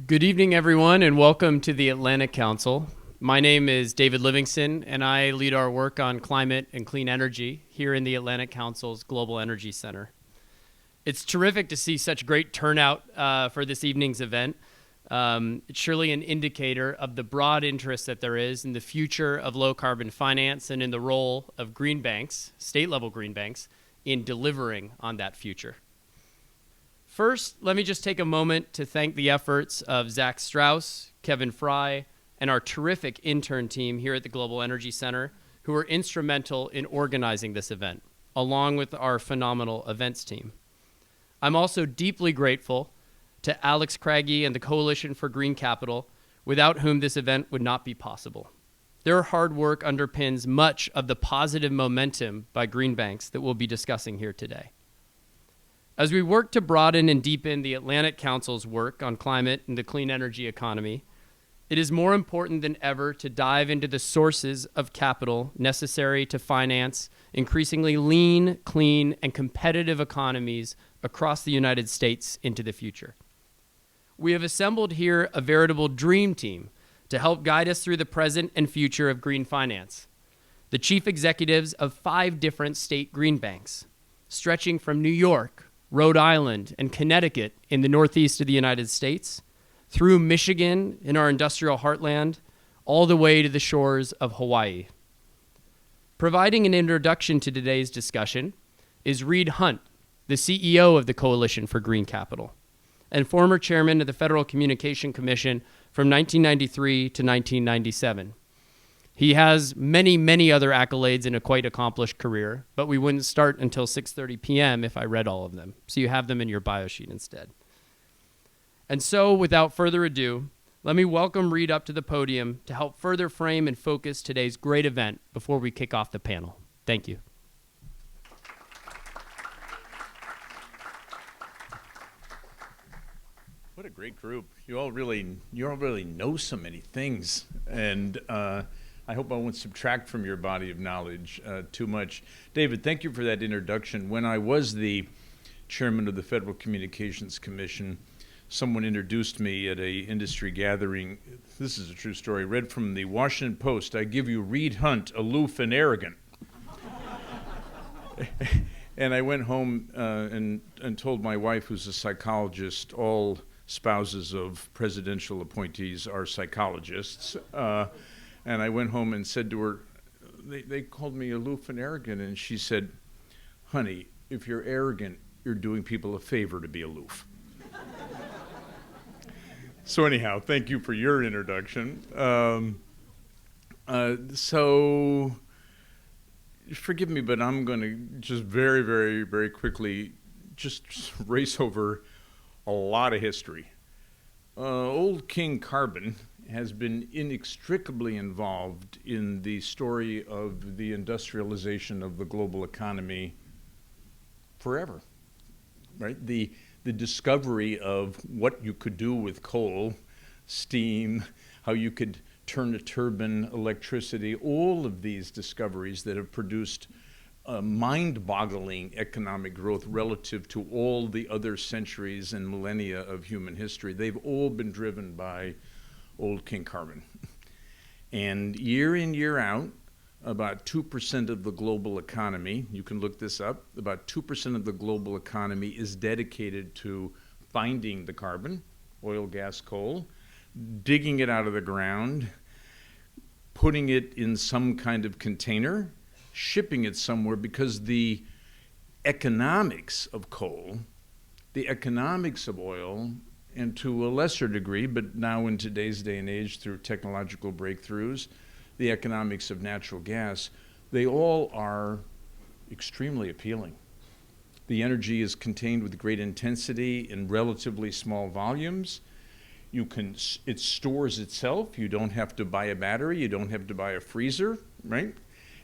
Good evening, everyone, and welcome to the Atlantic Council. My name is David Livingston, and I lead our work on climate and clean energy here in the Atlantic Council's Global Energy Center. It's terrific to see such great turnout for this evening's event. It's surely an indicator of the broad interest that there is in the future of low-carbon finance and in the role of green banks, state-level green banks, in delivering on that future. First, let me just take a moment to thank the efforts of Zach Strauss, Kevin Fry, and our terrific intern team here at the Global Energy Center, who were instrumental in organizing this event, along with our phenomenal events team. I'm also deeply grateful to Alex Craigie and the Coalition for Green Capital, without whom this event would not be possible. Their hard work underpins much of the positive momentum by green banks that we'll be discussing here today. As we work to broaden and deepen the Atlantic Council's work on climate and the clean energy economy, it is more important than ever to dive into the sources of capital necessary to finance increasingly lean, clean, and competitive economies across the United States into the future. We have assembled here a veritable dream team to help guide us through the present and future of green finance. The chief executives of 5 different state green banks, stretching from New York, Rhode Island, and Connecticut in the northeast of the United States, through Michigan in our industrial heartland, all the way to the shores of Hawaii. Providing an introduction to today's discussion is Reed Hundt, the CEO of the Coalition for Green Capital, and former chairman of the Federal Communication Commission from 1993 to 1997. He has many, many other accolades in a quite accomplished career, but we wouldn't start until 6:30 p.m. if I read all of them, so you have them in your bio sheet instead. And so, without further ado, let me welcome Reed up to the podium to help further frame and focus today's great event before we kick off the panel. Thank you. What a great group. You all really know so many things, and I hope I won't subtract from your body of knowledge too much. David, thank you for that introduction. When I was the chairman of the Federal Communications Commission, someone introduced me at a industry gathering. This is a true story. Read from the Washington Post, "I give you Reed Hundt, aloof and arrogant." And I went home and told my wife, who's a psychologist, all spouses of presidential appointees are psychologists. And I went home and said to her, they called me aloof and arrogant, and she said, "Honey, if you're arrogant, you're doing people a favor to be aloof." So anyhow, thank you for your introduction. So forgive me, but I'm going to just very, very, very quickly just race over a lot of history. Old King Carbon has been inextricably involved in the story of the industrialization of the global economy forever, right? The discovery of what you could do with coal, steam, how you could turn a turbine, electricity, all of these discoveries that have produced mind-boggling economic growth relative to all the other centuries and millennia of human history. They've all been driven by Old King Carbon. And year in, year out, about 2% of the global economy, you can look this up, about 2% of the global economy is dedicated to finding the carbon, oil, gas, coal, digging it out of the ground, putting it in some kind of container, shipping it somewhere, because the economics of coal, the economics of oil, and to a lesser degree, but now in today's day and age through technological breakthroughs, the economics of natural gas, they all are extremely appealing. The energy is contained with great intensity in relatively small volumes. It stores itself. You don't have to buy a battery. You don't have to buy a freezer, right?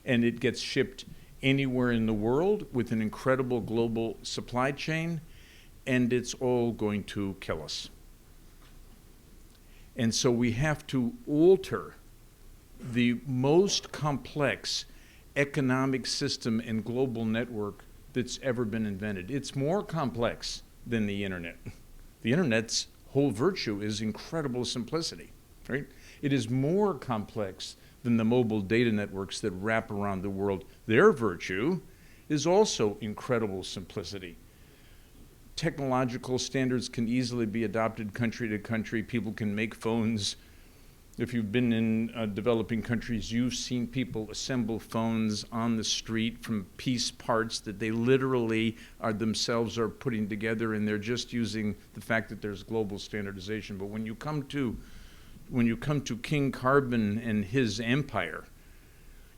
And it gets shipped anywhere in the world with an incredible global supply chain, and it's all going to kill us. And so we have to alter the most complex economic system and global network that's ever been invented. It's more complex than the internet. The internet's whole virtue is incredible simplicity, right? It is more complex than the mobile data networks that wrap around the world. Their virtue is also incredible simplicity. Technological standards can easily be adopted country to country. People can make phones. If you've been in developing countries, you've seen people assemble phones on the street from piece parts that they literally themselves are putting together, and they're just using the fact that there's global standardization. But when you come to King Carbon and his empire,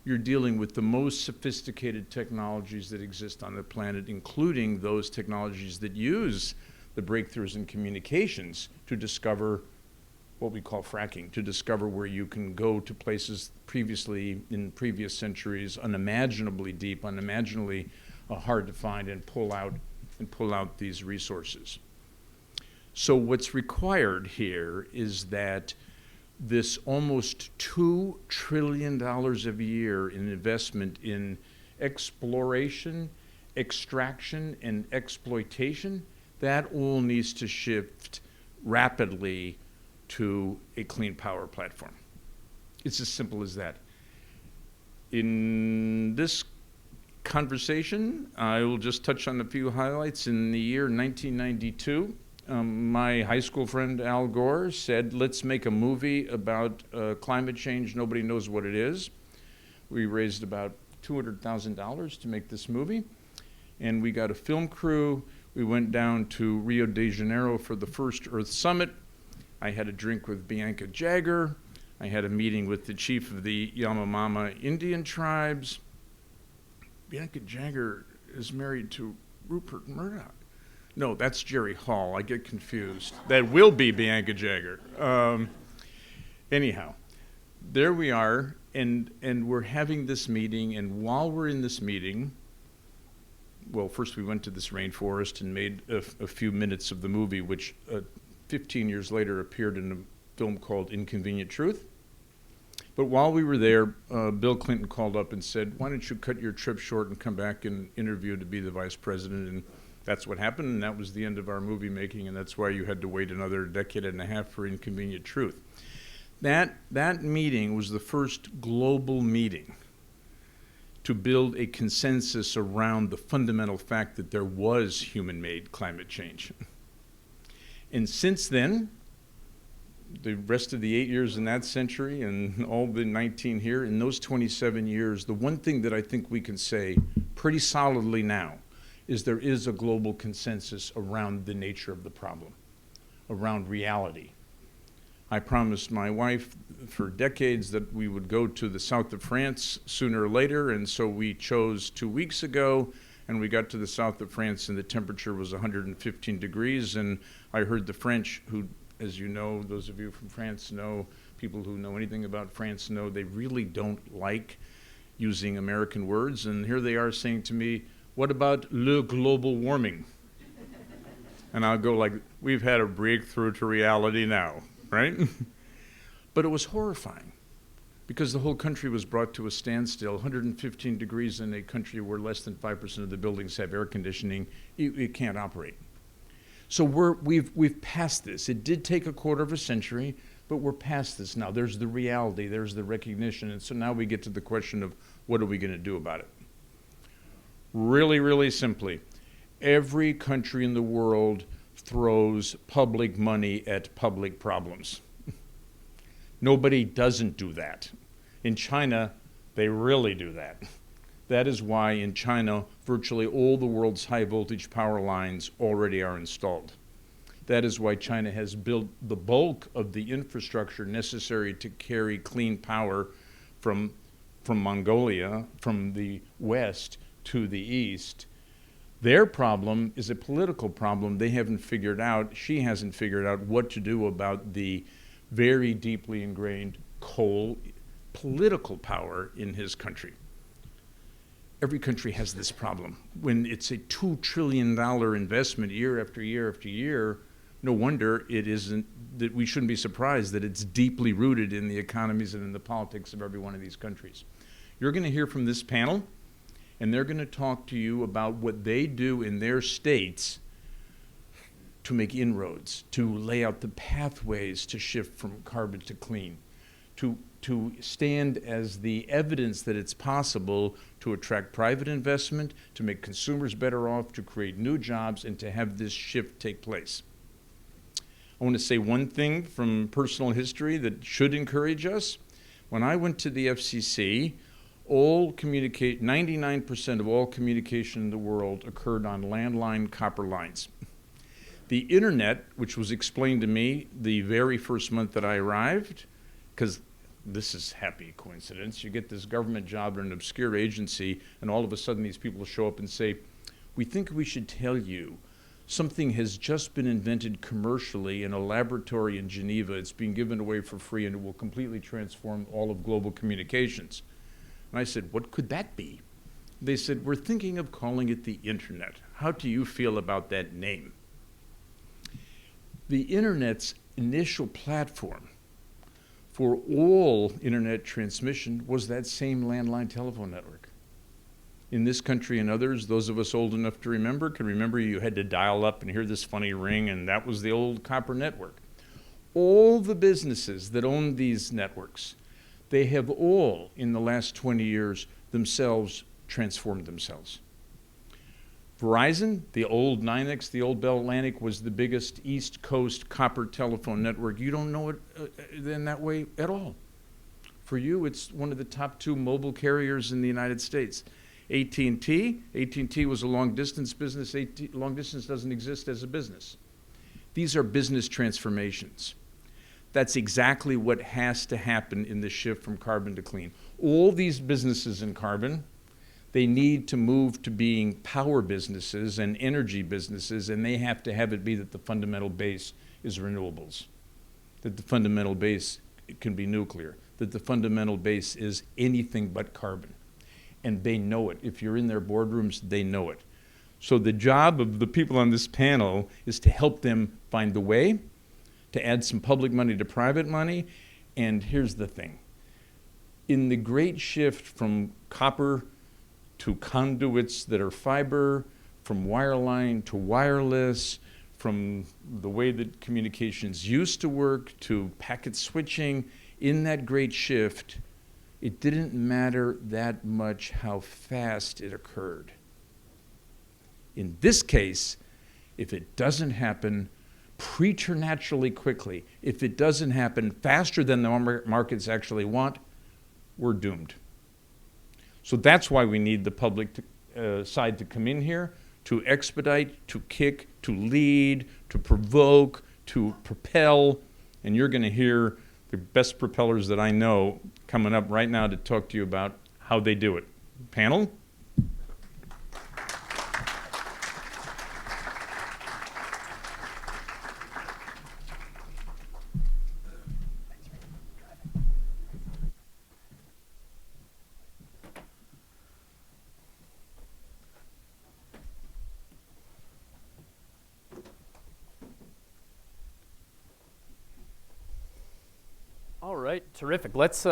you're dealing with the most sophisticated technologies that exist on the planet, including those technologies that use the breakthroughs in communications to discover what we call fracking, to discover where you can go to places previously, in previous centuries, unimaginably deep, unimaginably hard to find, and pull out these resources. So what's required here is that this almost $2 trillion a year in investment in exploration, extraction, and exploitation, that all needs to shift rapidly to a clean power platform. It's as simple as that. In this conversation, I will just touch on a few highlights. In the year 1992, my high school friend Al Gore said, let's make a movie about climate change. Nobody knows what it is. We raised about $200,000 to make this movie, and we got a film crew. We went down to Rio de Janeiro for the first Earth Summit. I had a drink with Bianca Jagger. I had a meeting with the chief of the Yanomami Indian tribes. Bianca Jagger is married to Rupert Murdoch. No, that's Jerry Hall. I get confused. That will be Bianca Jagger. Anyhow, there we are, and we're having this meeting, and while we're in this meeting, well, first we went to this rainforest and made a few minutes of the movie, which 15 years later appeared in a film called Inconvenient Truth. But while we were there, Bill Clinton called up and said, why don't you cut your trip short and come back and interview to be the vice president? And that's what happened, and that was the end of our movie making, and that's why you had to wait another decade and a half for Inconvenient Truth. That meeting was the first global meeting to build a consensus around the fundamental fact that there was human-made climate change. And since then, the rest of the 8 years in that century and all the 19 here, in those 27 years, the one thing that I think we can say pretty solidly now is there is a global consensus around the nature of the problem, around reality. I promised my wife for decades that we would go to the south of France sooner or later, and so we chose 2 weeks ago, and we got to the south of France, and the temperature was 115 degrees, and I heard the French, who, as you know, those of you from France know, people who know anything about France know, they really don't like using American words, and here they are saying to me, what about le global warming? And I'll go like, we've had a breakthrough to reality now, right? But it was horrifying because the whole country was brought to a standstill. 115 degrees in a country where less than 5% of the buildings have air conditioning, it can't operate. So we've passed this. It did take a quarter of a century, but we're past this now. There's the reality, there's the recognition, and so now we get to the question of what are we going to do about it? Really, really simply, every country in the world throws public money at public problems. Nobody doesn't do that. In China, they really do that. That is why in China, virtually all the world's high voltage power lines already are installed. That is why China has built the bulk of the infrastructure necessary to carry clean power from Mongolia, from the west to the east. Their problem is a political problem they haven't figured out. She hasn't figured out what to do about the very deeply ingrained coal political power in his country. Every country has this problem. When it's a $2 trillion investment year after year after year, no wonder it isn't, that we shouldn't be surprised that it's deeply rooted in the economies and in the politics of every one of these countries. You're going to hear from this panel, and they're going to talk to you about what they do in their states to make inroads, to lay out the pathways to shift from carbon to clean, to stand as the evidence that it's possible to attract private investment, to make consumers better off, to create new jobs, and to have this shift take place. I want to say one thing from personal history that should encourage us. When I went to the FCC, 99% of all communication in the world occurred on landline copper lines. The internet, which was explained to me the very first month that I arrived, because this is happy coincidence, you get this government job in an obscure agency, and all of a sudden these people show up and say, we think we should tell you something has just been invented commercially in a laboratory in Geneva. It's being given away for free, and it will completely transform all of global communications. And I said, what could that be? They said, we're thinking of calling it the internet. How do you feel about that name? The internet's initial platform for all internet transmission was that same landline telephone network. In this country and others, those of us old enough to remember can remember you had to dial up and hear this funny ring, and that was the old copper network. All the businesses that own these networks, they have all, in the last 20 years, themselves transformed themselves. Verizon, the old NYNEX, the old Bell Atlantic, was the biggest East Coast copper telephone network. You don't know it in that way at all. For you, it's one of the top 2 mobile carriers in the United States. AT&T was a long-distance business. Long distance doesn't exist as a business. These are business transformations. That's exactly what has to happen in the shift from carbon to clean. All these businesses in carbon, they need to move to being power businesses and energy businesses, and they have to have it be that the fundamental base is renewables, that the fundamental base can be nuclear, that the fundamental base is anything but carbon. And they know it. If you're in their boardrooms, they know it. So the job of the people on this panel is to help them find the way, to add some public money to private money. And here's the thing. In the great shift from copper to conduits that are fiber, from wireline to wireless, from the way that communications used to work to packet switching, in that great shift, it didn't matter that much how fast it occurred. In this case, if it doesn't happen preternaturally quickly, if it doesn't happen faster than the markets actually want, we're doomed. So that's why we need the public side to come in here, to expedite, to kick, to lead, to provoke, to propel, and you're going to hear the best propellers that I know coming up right now to talk to you about how they do it. Panel? All right, terrific. Let's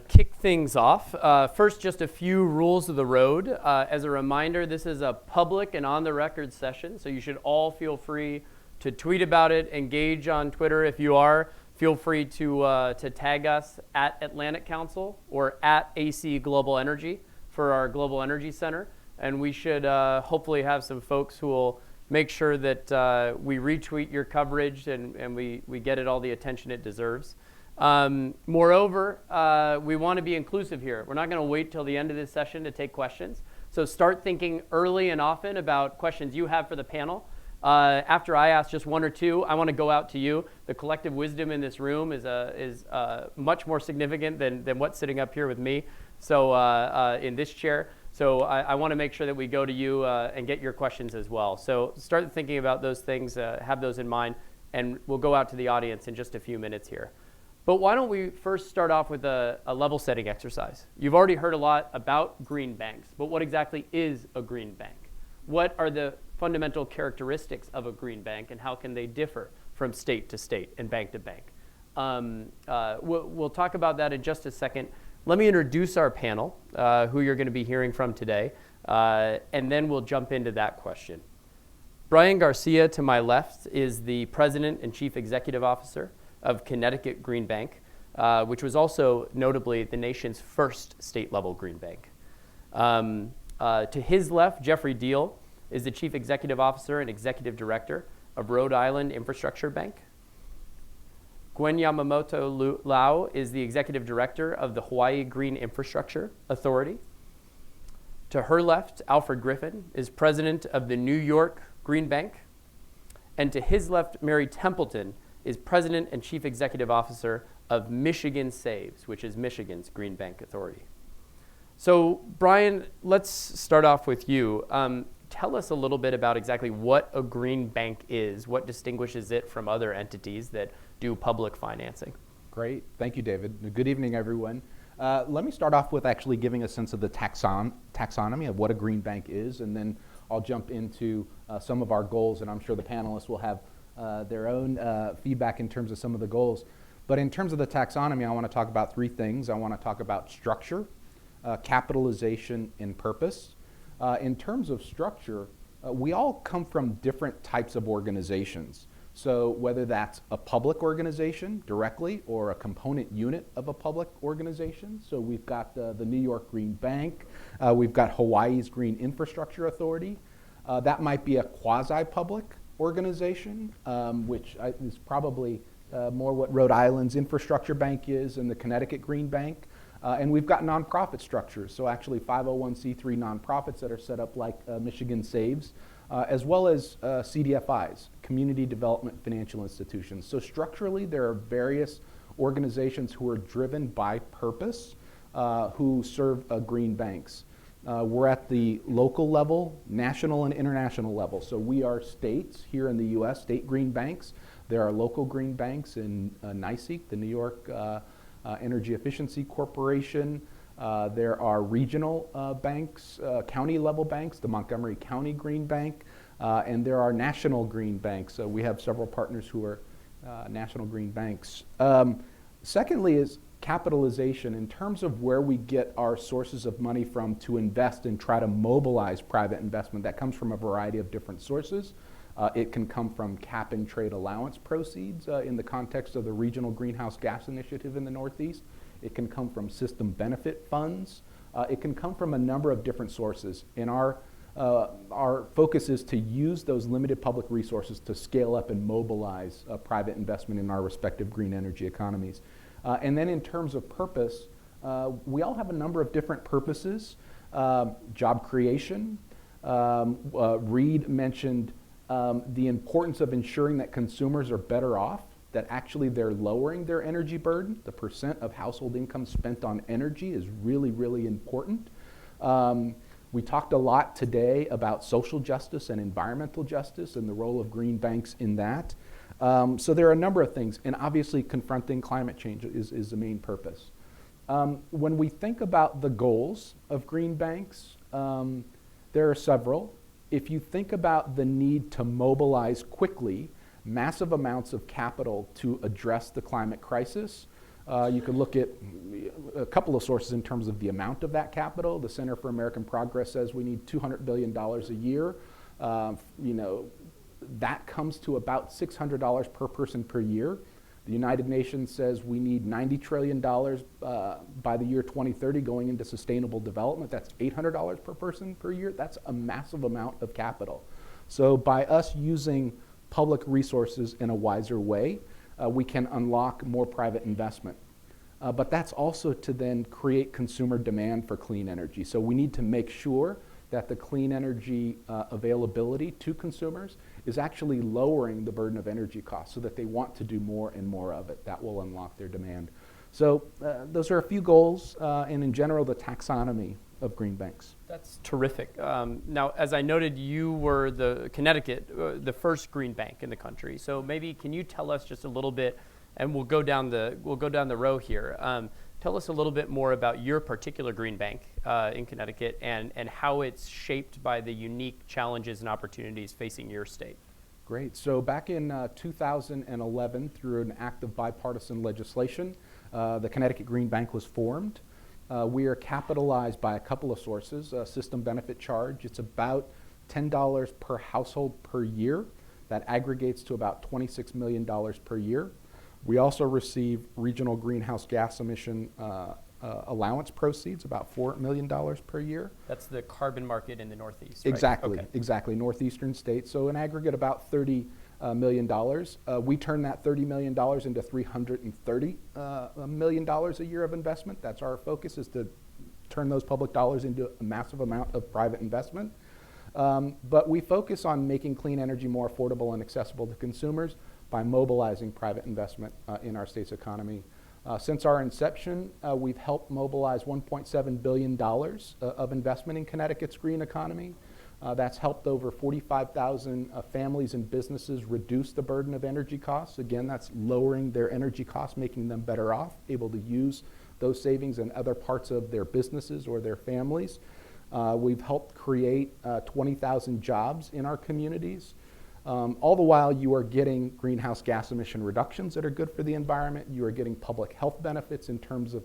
kick things off. First, just a few rules of the road. As a reminder, this is a public and on-the-record session, so you should all feel free to tweet about it, engage on Twitter. If you are, feel free to tag us at Atlantic Council or at AC Global Energy for our Global Energy Center. And we should hopefully have some folks who will make sure that we retweet your coverage and we get it all the attention it deserves. Moreover, we want to be inclusive here. We're not going to wait till the end of this session to take questions. So start thinking early and often about questions you have for the panel. After I ask just one or two, I want to go out to you. The collective wisdom in this room is much more significant than what's sitting up here with me. So in this chair. So I want to make sure that we go to you and get your questions as well. So start thinking about those things, have those in mind, and we'll go out to the audience in just a few minutes here. But why don't we first start off with a level setting exercise? You've already heard a lot about green banks, but what exactly is a green bank? What are the fundamental characteristics of a green bank, and how can they differ from state to state and bank to bank? We'll talk about that in just a second. Let me introduce our panel, who you're going to be hearing from today, and then we'll jump into that question. Brian Garcia, to my left, is the President and Chief Executive Officer of Connecticut Green Bank, which was also notably the nation's first state-level green bank. To his left, Jeffrey Deal is the Chief Executive Officer and Executive Director of Rhode Island Infrastructure Bank. Gwen Yamamoto Lau is the Executive Director of the Hawaii Green Infrastructure Authority. To her left, Alfred Griffin is President of the New York Green Bank. And to his left, Mary Templeton is President and Chief Executive Officer of Michigan Saves, which is Michigan's Green Bank Authority. So, Brian, let's start off with you. Tell us a little bit about exactly what a green bank is, what distinguishes it from other entities that do public financing. Great. Thank you, David. Good evening, everyone. Let me start off with actually giving a sense of the taxonomy of what a green bank is, and then I'll jump into some of our goals, and I'm sure the panelists will have their own feedback in terms of some of the goals. But in terms of the taxonomy, I want to talk about three things. I want to talk about structure, capitalization, and purpose. In terms of structure, we all come from different types of organizations. So whether that's a public organization directly or a component unit of a public organization. So we've got the New York Green Bank, we've got Hawaii's Green Infrastructure Authority. That might be a quasi-public organization, which is probably more what Rhode Island's Infrastructure Bank is and the Connecticut Green Bank. And we've got nonprofit structures, so actually 501c3 nonprofits that are set up like Michigan Saves, as well as CDFIs, Community Development Financial Institutions. So structurally, there are various organizations who are driven by purpose who serve green banks. We're at the local level, national and international level. So we are states here in the US, state green banks. There are local green banks in NYSEG, the New York Energy Efficiency Corporation. There are regional banks, county level banks, the Montgomery County Green Bank, and there are national green banks. We have several partners who are national green banks. Secondly is capitalization. In terms of where we get our sources of money from to invest and try to mobilize private investment, that comes from a variety of different sources. It can come from cap and trade allowance proceeds in the context of the Regional Greenhouse Gas Initiative in the Northeast. It can come from system benefit funds. It can come from a number of different sources. And our focus is to use those limited public resources to scale up and mobilize private investment in our respective green energy economies. And then in terms of purpose, we all have a number of different purposes. Job creation. Reed mentioned the importance of ensuring that consumers are better off, that actually they're lowering their energy burden. The percent of household income spent on energy is really, really important. We talked a lot today about social justice and environmental justice and the role of green banks in that. So there are a number of things, and obviously confronting climate change is the main purpose. When we think about the goals of green banks, there are several. If you think about the need to mobilize quickly massive amounts of capital to address the climate crisis, you could look at a couple of sources in terms of the amount of that capital. The Center for American Progress says we need $200 billion a year. That comes to about $600 per person per year. The United Nations says we need $90 trillion by the year 2030 going into sustainable development. That's $800 per person per year. That's a massive amount of capital. So by us using public resources in a wiser way, we can unlock more private investment. But that's also to then create consumer demand for clean energy. So we need to make sure that the clean energy availability to consumers is actually lowering the burden of energy costs so that they want to do more and more of it. That will unlock their demand. So those are a few goals, and in general, the taxonomy of green banks. That's terrific. Now, as I noted, you were the Connecticut, the first green bank in the country. So maybe can you tell us just a little bit, and we'll go down the row here. Tell us a little bit more about your particular green bank in Connecticut and how it's shaped by the unique challenges and opportunities facing your state. Great. So back in 2011, through an act of bipartisan legislation, the Connecticut Green Bank was formed. We are capitalized by a couple of sources. System benefit charge. It's about $10 per household per year. That aggregates to about $26 million per year. We also receive regional greenhouse gas emission allowance proceeds, about $4 million per year. That's the carbon market in the Northeast, right? Exactly, Okay. exactly, northeastern states. So in aggregate, about $30 million. We turn that $30 million into $330 million a year of investment. That's our focus, is to turn those public dollars into a massive amount of private investment. But we focus on making clean energy more affordable and accessible to consumers by mobilizing private investment in our state's economy. Since our inception, we've helped mobilize $1.7 billion of investment in Connecticut's green economy. That's helped over 45,000 families and businesses reduce the burden of energy costs. Again, that's lowering their energy costs, making them better off, able to use those savings in other parts of their businesses or their families. We've helped create 20,000 jobs in our communities. All the while you are getting greenhouse gas emission reductions that are good for the environment. You are getting public health benefits in terms of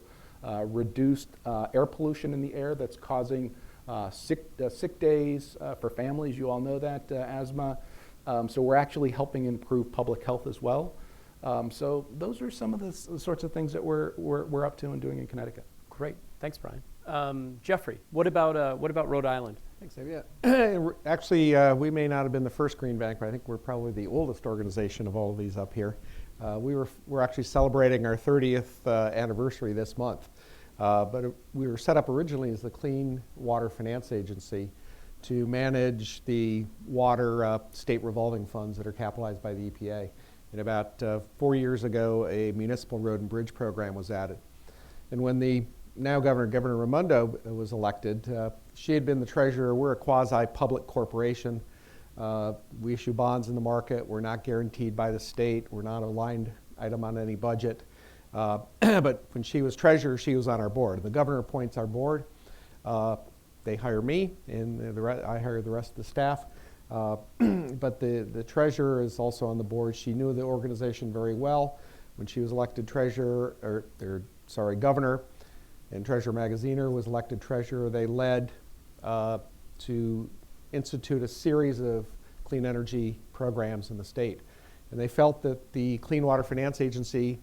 reduced air pollution in the air that's causing sick days for families. You all know that, asthma. So we're actually helping improve public health as well. So those are some of the sorts of things that we're up to and doing in Connecticut. Great. Thanks, Brian. Jeffrey, what about Rhode Island? Thanks, Dave. Yeah. Actually, we may not have been the first green bank, but I think we're probably the oldest organization of all of these up here. We're actually celebrating our 30th anniversary this month. But we were set up originally as the Clean Water Finance Agency to manage the water state revolving funds that are capitalized by the EPA. And about 4 years ago, a municipal road and bridge program was added. And when the now Governor Raimondo was elected, she had been the treasurer. We're a quasi-public corporation. We issue bonds in the market. We're not guaranteed by the state. We're not a line item on any budget. But when she was treasurer, she was on our board. The governor appoints our board. They hire me, and I hire the rest of the staff. But the treasurer is also on the board. She knew the organization very well. When she was elected governor, and Treasurer Magaziner was elected treasurer, they led to institute a series of clean energy programs in the state. And they felt that the Clean Water Finance Agency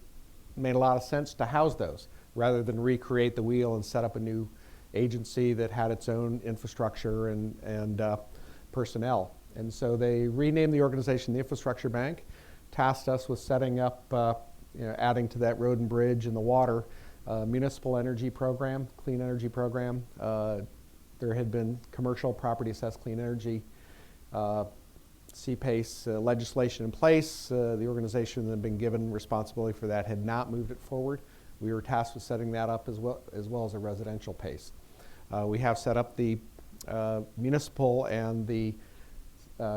made a lot of sense to house those, rather than recreate the wheel and set up a new agency that had its own infrastructure and personnel. And so they renamed the organization the Infrastructure Bank, tasked us with setting up, adding to that road and bridge and the water, municipal energy program, clean energy program. There had been commercial property assessed clean energy CPACE legislation in place. The organization that had been given responsibility for that had not moved it forward. We were tasked with setting that up as well as a residential PACE. We have set up the municipal and the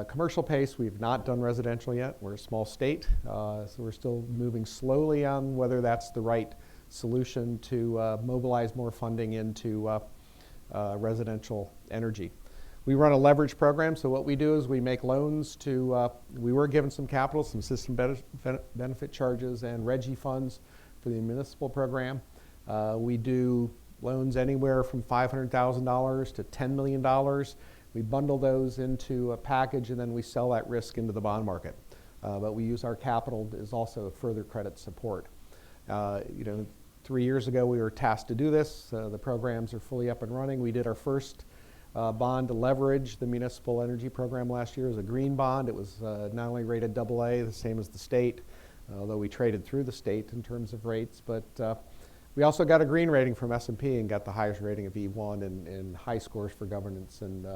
commercial PACE. We've not done residential yet. We're a small state, so we're still moving slowly on whether that's the right solution to mobilize more funding into residential energy. We run a leverage program, so what we do is we make loans to, we were given some capital, some system benefit charges and RGGI funds for the municipal program. We do loans anywhere from $500,000 to $10 million. We bundle those into a package and then we sell that risk into the bond market. But we use our capital as also further credit support. 3 years ago we were tasked to do this. The programs are fully up and running. We did our first bond to leverage the municipal energy program last year. It was a green bond. It was not only rated AA, the same as the state, although we traded through the state in terms of rates, but we also got a green rating from S&P and got the highest rating of E1 and high scores for governance and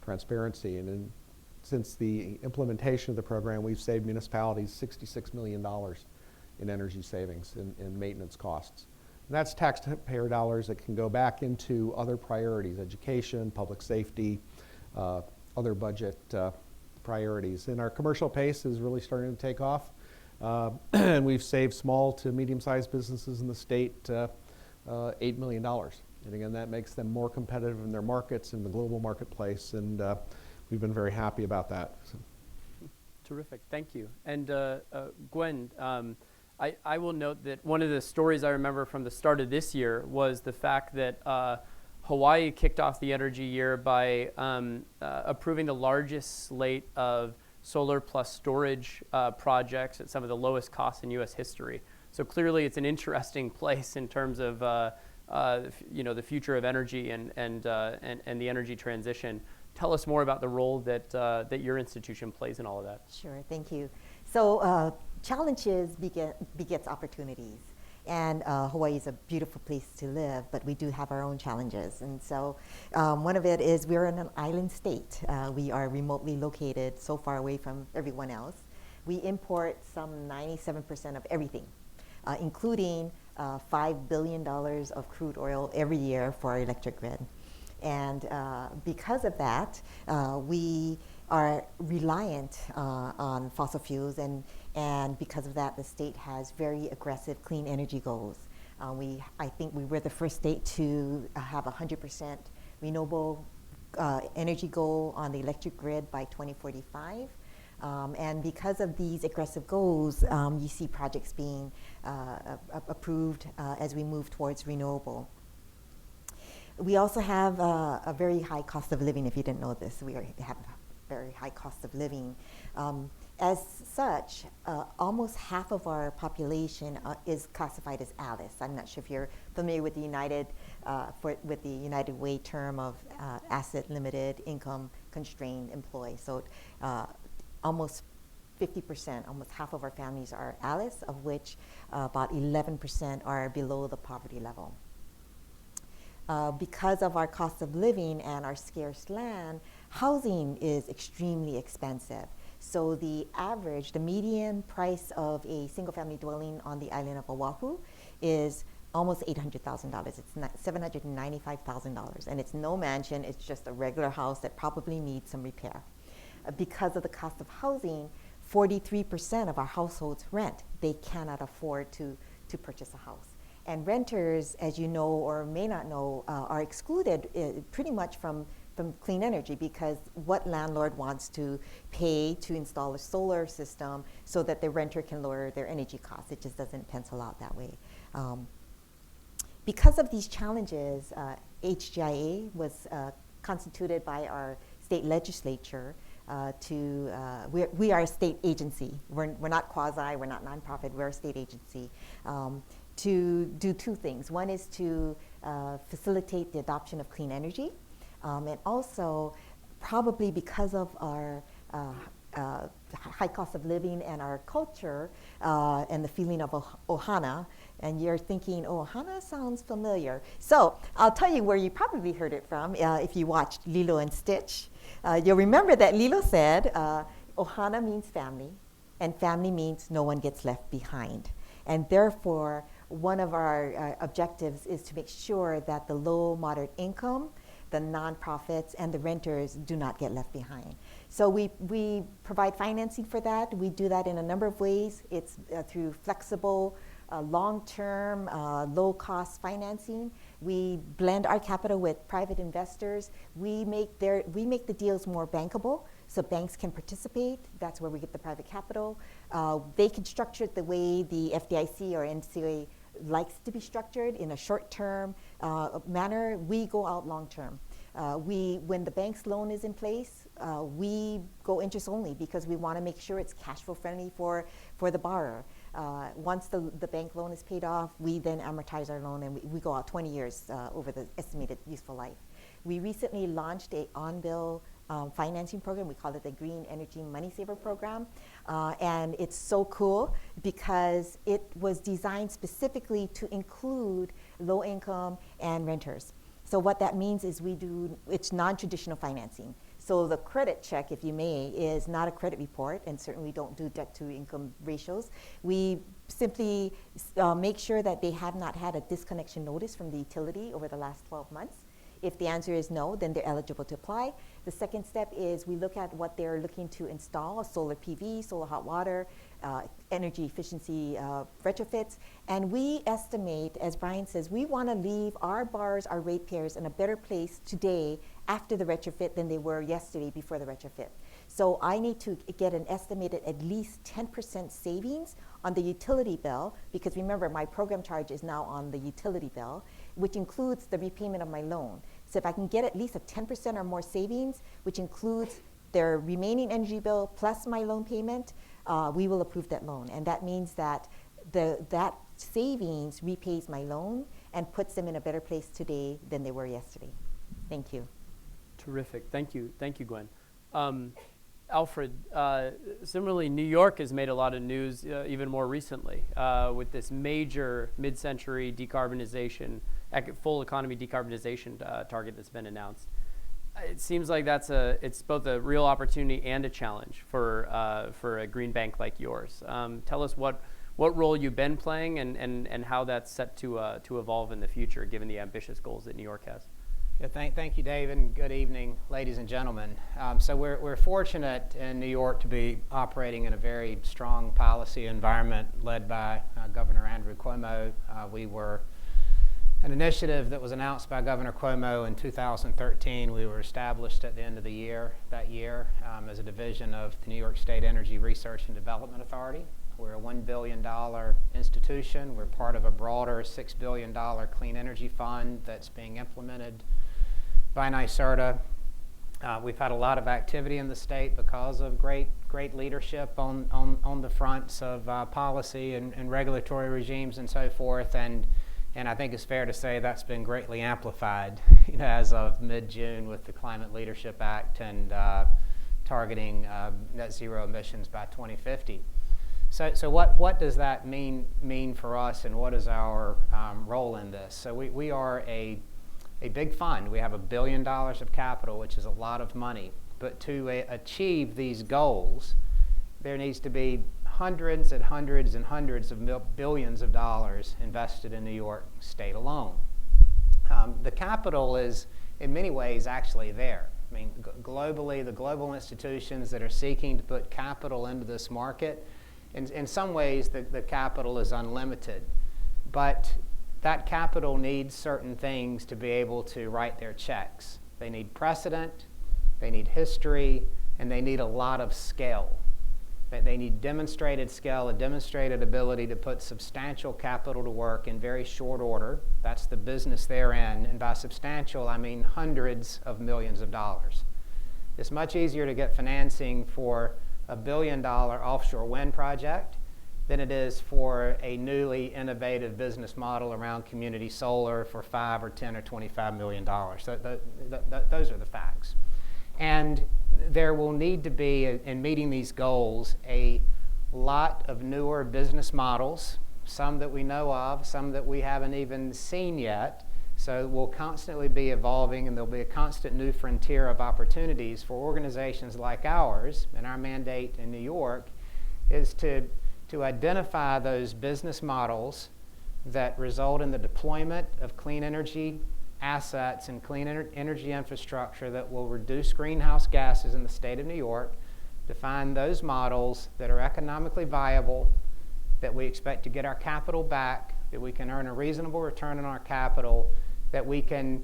transparency. And since the implementation of the program, we've saved municipalities $66 million in energy savings and maintenance costs. And that's taxpayer dollars that can go back into other priorities, education, public safety, other budget priorities. And our commercial PACE is really starting to take off. And we've saved small to medium-sized businesses in the state $8 million. And again, that makes them more competitive in their markets, in the global marketplace, and we've been very happy about that. So. Terrific, thank you. And Gwen, I will note that one of the stories I remember from the start of this year was the fact that Hawaii kicked off the energy year by approving the largest slate of solar plus storage projects at some of the lowest costs in U.S. history. So clearly, it's an interesting place in terms of the future of energy and the energy transition. Tell us more about the role that your institution plays in all of that. Sure, thank you. So challenges begets opportunities. And Hawaii is a beautiful place to live, but we do have our own challenges. And so one of it is we're in an island state. We are remotely located so far away from everyone else. We import some 97% of everything, including $5 billion of crude oil every year for our electric grid. And because of that, we are reliant on fossil fuels, and because of that, the state has very aggressive clean energy goals. I think we were the first state to have 100% renewable energy goal on the electric grid by 2045. And because of these aggressive goals, you see projects being approved as we move towards renewable. We also have a very high cost of living. If you didn't know this, we have a very high cost of living. As such, almost half of our population is classified as ALICE. I'm not sure if you're familiar with the United Way term of asset limited, income constrained employee. So almost 50%, almost half of our families are ALICE, of which about 11% are below the poverty level. Because of our cost of living and our scarce land, housing is extremely expensive. So the median price of a single-family dwelling on the island of Oahu is almost $800,000. It's $795,000, and it's no mansion. It's just a regular house that probably needs some repair. Because of the cost of housing, 43% of our households rent. They cannot afford to purchase a house. And renters, as you know or may not know, are excluded pretty much from clean energy, because what landlord wants to pay to install a solar system so that the renter can lower their energy costs? It just doesn't pencil out that way. Because of these challenges, HGIA was constituted by our state legislature we are a state agency. We're not quasi, we're not nonprofit, we're a state agency. To do two things. One is to facilitate the adoption of clean energy, and also probably because of our high cost of living and our culture and the feeling of ohana, and you're thinking, ohana sounds familiar. So I'll tell you where you probably heard it from if you watched Lilo and Stitch. You'll remember that Lilo said, ohana means family, and family means no one gets left behind. And therefore, one of our objectives is to make sure that the low, moderate income, the nonprofits, and the renters do not get left behind. So we provide financing for that. We do that in a number of ways. It's through flexible, long-term, low-cost financing. We blend our capital with private investors. We make the deals more bankable, so banks can participate. That's where we get the private capital. They can structure it the way the FDIC or NCOA likes to be structured, in a short-term manner. We go out long-term. When the bank's loan is in place, we go interest only, because we want to make sure it's cash flow friendly for the borrower. Once the bank loan is paid off, we then amortize our loan, and we go out 20 years over the estimated useful life. We recently launched a on-bill financing program. We call it the Green Energy Money Saver Program. And it's so cool because it was designed specifically to include low income and renters. So what that means is it's non-traditional financing. So the credit check, if you may, is not a credit report, and certainly don't do debt to income ratios. We simply make sure that they have not had a disconnection notice from the utility over the last 12 months. If the answer is no, then they're eligible to apply. The second step is we look at what they're looking to install: solar PV, solar hot water, energy efficiency retrofits. And we estimate, as Brian says, we want to leave our borrowers, our ratepayers, in a better place today after the retrofit than they were yesterday before the retrofit. So I need to get an estimated at least 10% savings on the utility bill, because remember, my program charge is now on the utility bill, which includes the repayment of my loan. So if I can get at least a 10% or more savings, which includes their remaining energy bill plus my loan payment, we will approve that loan. And that means that that savings repays my loan and puts them in a better place today than they were yesterday. Thank you. Terrific. Thank you, Gwen. Alfred, similarly, New York has made a lot of news even more recently with this major mid-century decarbonization, full economy decarbonization target that's been announced. It seems like it's both a real opportunity and a challenge for a green bank like yours. Tell us what role you've been playing and how that's set to evolve in the future, given the ambitious goals that New York has. Yeah, thank you, David, and good evening, ladies and gentlemen. So we're fortunate in New York to be operating in a very strong policy environment led by Governor Andrew Cuomo. We were an initiative that was announced by Governor Cuomo in 2013. We were established at the end of the year, as a division of the New York State Energy Research and Development Authority. We're a $1 billion institution. We're part of a broader $6 billion clean energy fund that's being implemented by NYSERDA. We've had a lot of activity in the state because of great leadership on the fronts of policy and regulatory regimes and so forth. And I think it's fair to say that's been greatly amplified as of mid-June with the Climate Leadership Act and targeting net zero emissions by 2050. So what does that mean for us, and what is our role in this? So we are a big fund. We have $1 billion of capital, which is a lot of money. But to achieve these goals, there needs to be hundreds and hundreds and hundreds of billions of dollars invested in New York State alone. The capital is, in many ways, actually there. I mean, globally, the global institutions that are seeking to put capital into this market, in some ways, the capital is unlimited. But that capital needs certain things to be able to write their checks. They need precedent, they need history, and they need a lot of scale. They need demonstrated scale, a demonstrated ability to put substantial capital to work in very short order. That's the business they're in. And by substantial, I mean hundreds of millions of dollars. It's much easier to get financing for a $1 billion offshore wind project than it is for a newly innovative business model around community solar for $5 or $10 or $25 million. So those are the facts. And there will need to be, in meeting these goals, a lot of newer business models, some that we know of, some that we haven't even seen yet. So we'll constantly be evolving, and there'll be a constant new frontier of opportunities for organizations like ours. And our mandate in New York is to identify those business models that result in the deployment of clean energy assets and clean energy infrastructure that will reduce greenhouse gases in the state of New York, to find those models that are economically viable, that we expect to get our capital back, that we can earn a reasonable return on our capital, that we can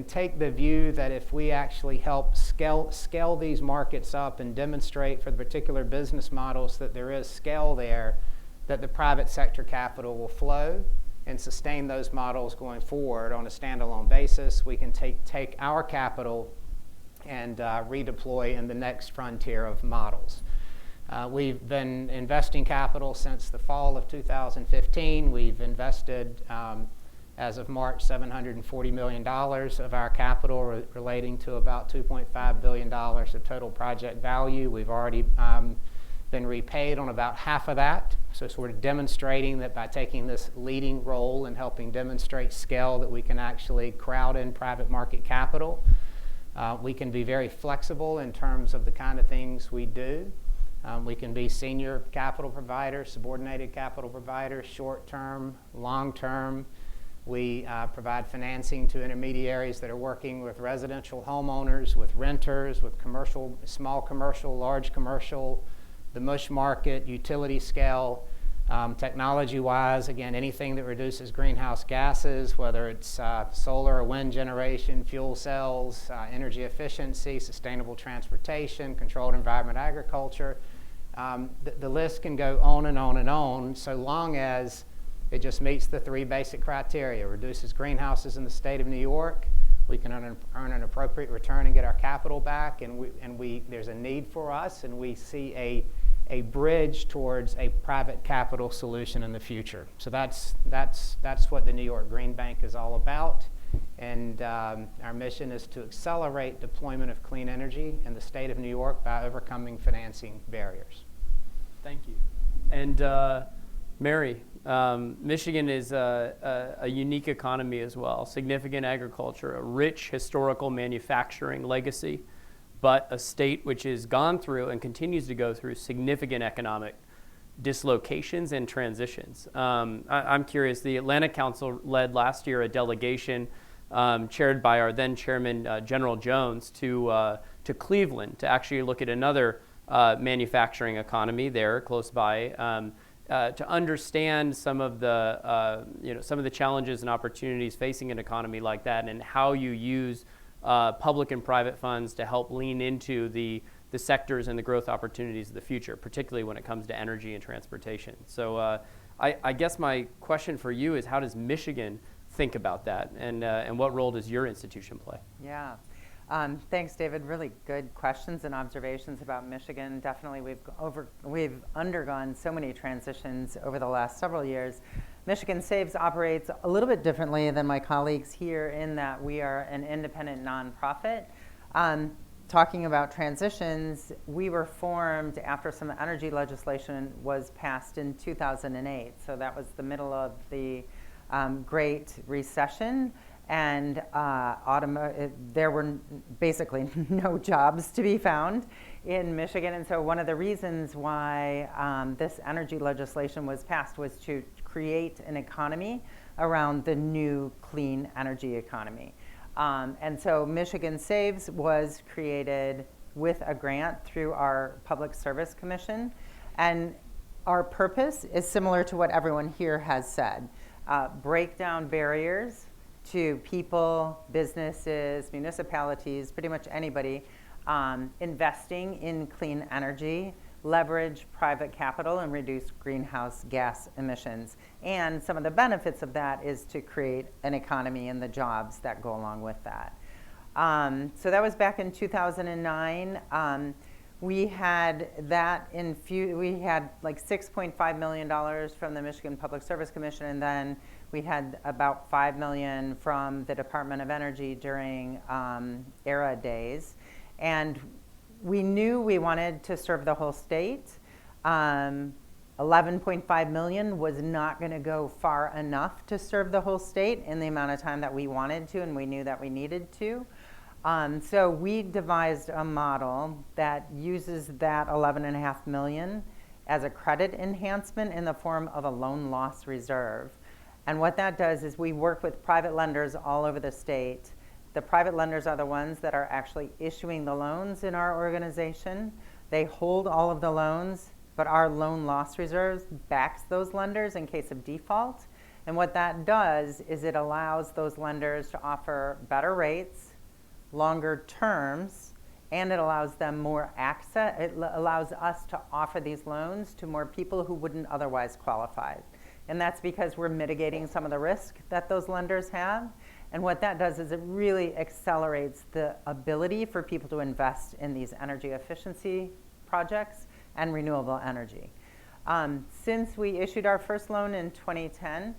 take the view that if we actually help scale these markets up and demonstrate for the particular business models that there is scale there, that the private sector capital will flow and sustain those models going forward on a standalone basis. We can take our capital and redeploy in the next frontier of models. We've been investing capital since the fall of 2015. We've invested, as of March, $740 million of our capital relating to about $2.5 billion of total project value. We've already been repaid on about half of that. So sort of demonstrating that by taking this leading role and helping demonstrate scale, that we can actually crowd in private market capital. We can be very flexible in terms of the kind of things we do. We can be senior capital providers, subordinated capital providers, short-term, long-term. We provide financing to intermediaries that are working with residential homeowners, with renters, with commercial, small commercial, large commercial, the MUSH market, utility scale. Technology-wise, again, anything that reduces greenhouse gases, whether it's solar or wind generation, fuel cells, energy efficiency, sustainable transportation, controlled environment agriculture. The list can go on and on and on, so long as it just meets the three basic criteria: reduces greenhouses in the state of New York, we can earn an appropriate return and get our capital back, and there's a need for us, and we see a bridge towards a private capital solution in the future. So that's what the New York Green Bank is all about. And our mission is to accelerate deployment of clean energy in the state of New York by overcoming financing barriers. Thank you. And Mary, Michigan is a unique economy as well, significant agriculture, a rich historical manufacturing legacy, but a state which has gone through and continues to go through significant economic dislocations and transitions. I'm curious, the Atlantic Council led last year a delegation chaired by our then chairman, General Jones, to Cleveland to actually look at another manufacturing economy there close by, to understand some of the challenges and opportunities facing an economy like that, and how you use public and private funds to help lean into the sectors and the growth opportunities of the future, particularly when it comes to energy and transportation. So I guess my question for you is, how does Michigan think about that, and what role does your institution play? Yeah. Thanks, David. Really good questions and observations about Michigan. Definitely, we've undergone so many transitions over the last several years. Michigan Saves operates a little bit differently than my colleagues here in that we are an independent nonprofit. Talking about transitions, we were formed after some energy legislation was passed in 2008. So that was the middle of the Great Recession. And there were basically no jobs to be found in Michigan. And so one of the reasons why this energy legislation was passed was to create an economy around the new clean energy economy. And so Michigan Saves was created with a grant through our Public Service Commission. And our purpose is similar to what everyone here has said. Break down barriers to people, businesses, municipalities, pretty much anybody investing in clean energy, leverage private capital, and reduce greenhouse gas emissions. And some of the benefits of that is to create an economy and the jobs that go along with that. So that was back in 2009. We had that we had like $6.5 million from the Michigan Public Service Commission, and then we had about $5 million from the Department of Energy during ERA days. And we knew we wanted to serve the whole state. 11.5 million was not going to go far enough to serve the whole state in the amount of time that we wanted to, and we knew that we needed to. So we devised a model that uses that 11.5 million as a credit enhancement in the form of a loan loss reserve. And what that does is we work with private lenders all over the state. The private lenders are the ones that are actually issuing the loans in our organization. They hold all of the loans, but our loan loss reserves backs those lenders in case of default. And what that does is it allows those lenders to offer better rates, longer terms, and it allows them more access. It allows us to offer these loans to more people who wouldn't otherwise qualify. And that's because we're mitigating some of the risk that those lenders have. And what that does is it really accelerates the ability for people to invest in these energy efficiency projects and renewable energy. Since we issued our first loan in 2010,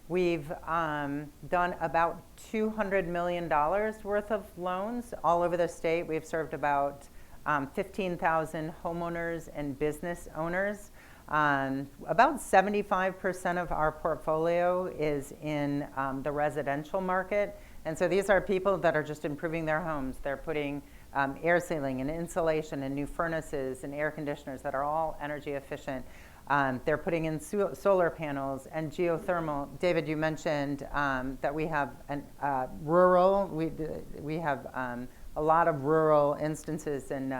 we've done about $200 million worth of loans all over the state. We've served about 15,000 homeowners and business owners. About 75% of our portfolio is in the residential market. And so these are people that are just improving their homes. They're putting air sealing and insulation and new furnaces and air conditioners that are all energy efficient. They're putting in solar panels and geothermal. David, you mentioned that we have rural. We have a lot of rural instances, and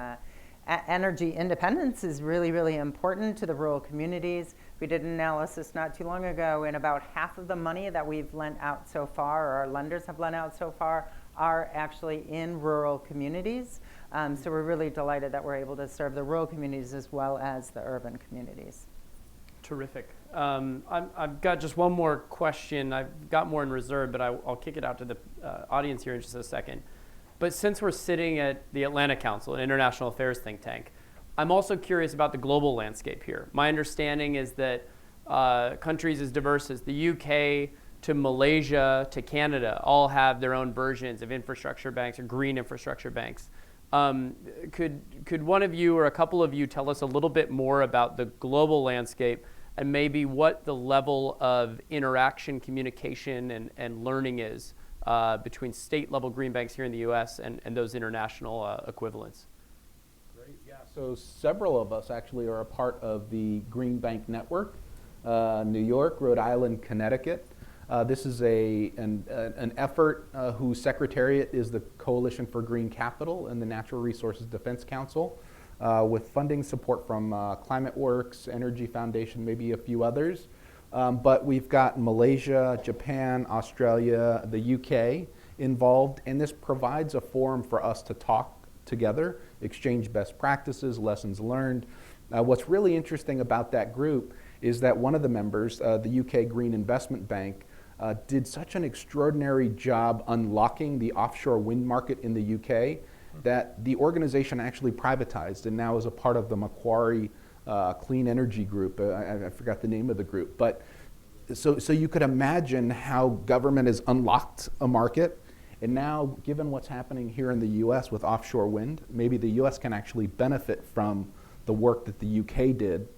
energy independence is really, really important to the rural communities. We did an analysis not too long ago, and about half of the money that we've lent out so far, or our lenders have lent out so far, are actually in rural communities. So we're really delighted that we're able to serve the rural communities as well as the urban communities. Terrific. I've got just one more question. I've got more in reserve, but I'll kick it out to the audience here in just a second. But since we're sitting at the Atlantic Council, an international affairs think tank, I'm also curious about the global landscape here. My understanding is that countries as diverse as the UK to Malaysia to Canada all have their own versions of infrastructure banks or green infrastructure banks. Could one of you or a couple of you tell us a little bit more about the global landscape and maybe what the level of interaction, communication, and learning is between state-level green banks here in the U.S. and those international equivalents? Great, yeah. So several of us actually are a part of the Green Bank Network, New York, Rhode Island, Connecticut. This is an effort whose secretariat is the Coalition for Green Capital and the Natural Resources Defense Council, with funding support from ClimateWorks, Energy Foundation, maybe a few others. But we've got Malaysia, Japan, Australia, the UK involved, and this provides a forum for us to talk together, exchange best practices, lessons learned. What's really interesting about that group is that one of the members, the UK Green Investment Bank, did such an extraordinary job unlocking the offshore wind market in the UK that the organization actually privatized and now is a part of the Macquarie Clean Energy Group. I forgot the name of the group. But so you could imagine how government has unlocked a market. And now, given what's happening here in the US with offshore wind, maybe the US can actually benefit from the work that the UK did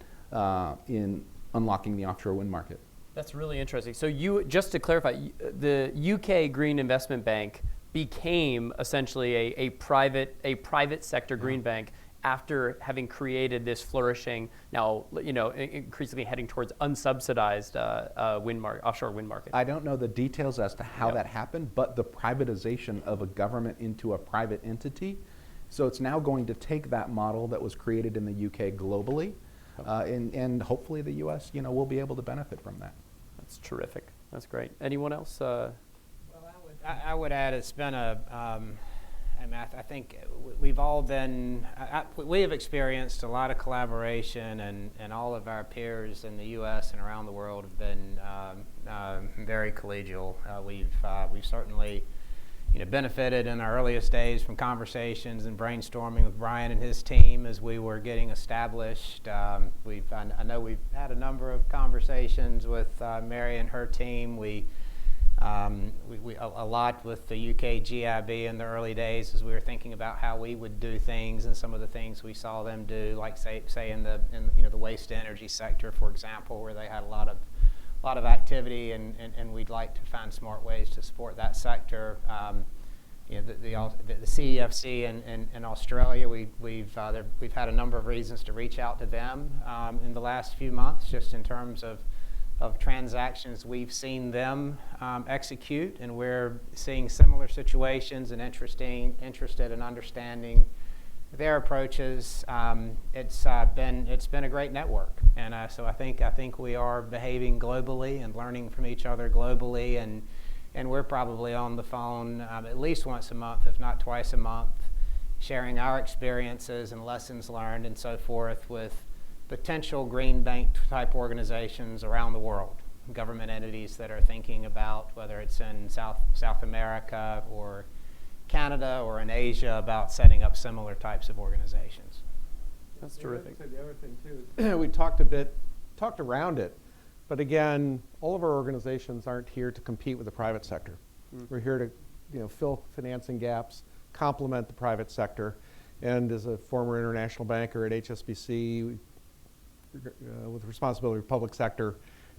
in unlocking the offshore wind market. That's really interesting. So just to clarify, the UK Green Investment Bank became essentially a private sector green bank after having created this flourishing, now increasingly heading towards unsubsidized offshore wind market. I don't know the details as to how that happened, but the privatization of a government into a private entity. So it's now going to take that model that was created in the UK globally, and hopefully the US, will be able to benefit from that. That's terrific. That's great. Anyone else? Well, I would add it's been I think we've all been, we have experienced a lot of collaboration, and all of our peers in the U.S. and around the world have been very collegial. We've certainly benefited in our earliest days from conversations and brainstorming with Brian and his team as we were getting established. I know we've had a number of conversations with Mary and her team. We a lot with the UK GIB in the early days as we were thinking about how we would do things and some of the things we saw them do, like say in the waste energy sector, for example, where they had a lot of activity, and we'd like to find smart ways to support that sector. The CEFC in Australia, we've had a number of reasons to reach out to them in the last few months, just in terms of transactions we've seen them execute, and we're seeing similar situations and interested in understanding their approaches. It's been a great network, and so I think we are behaving globally and learning from each other globally, and we're probably on the phone at least once a month, if not twice a month, sharing our experiences and lessons learned and so forth with potential green bank type organizations around the world, government entities that are thinking about, whether it's in South America or Canada or in Asia, about setting up similar types of organizations. That's terrific. The other thing too is we talked around it, but again, all of our organizations aren't here to compete with the private sector. We're here to fill financing gaps, complement the private sector, and as a former international banker at HSBC, with responsibility for public sector,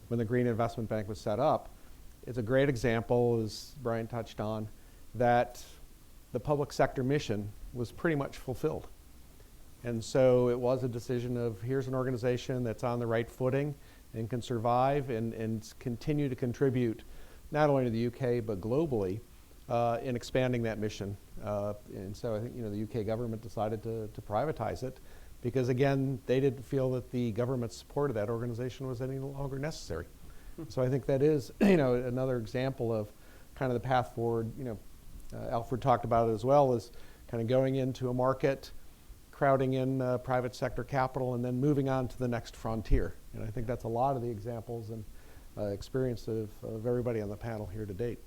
when the Green Investment Bank was set up, it's a great example, as Brian touched on, that the public sector mission was pretty much fulfilled. And so it was a decision of, here's an organization that's on the right footing and can survive and continue to contribute not only to the UK but globally in expanding that mission. And so I think the UK government decided to privatize it, because again, they didn't feel that the government's support of that organization was any longer necessary. So I think that is, another example of kind of the path forward. Alfred talked about it as well, as kind of going into a market, crowding in private sector capital, and then moving on to the next frontier. And I think that's a lot of the examples and experience of everybody on the panel here to date.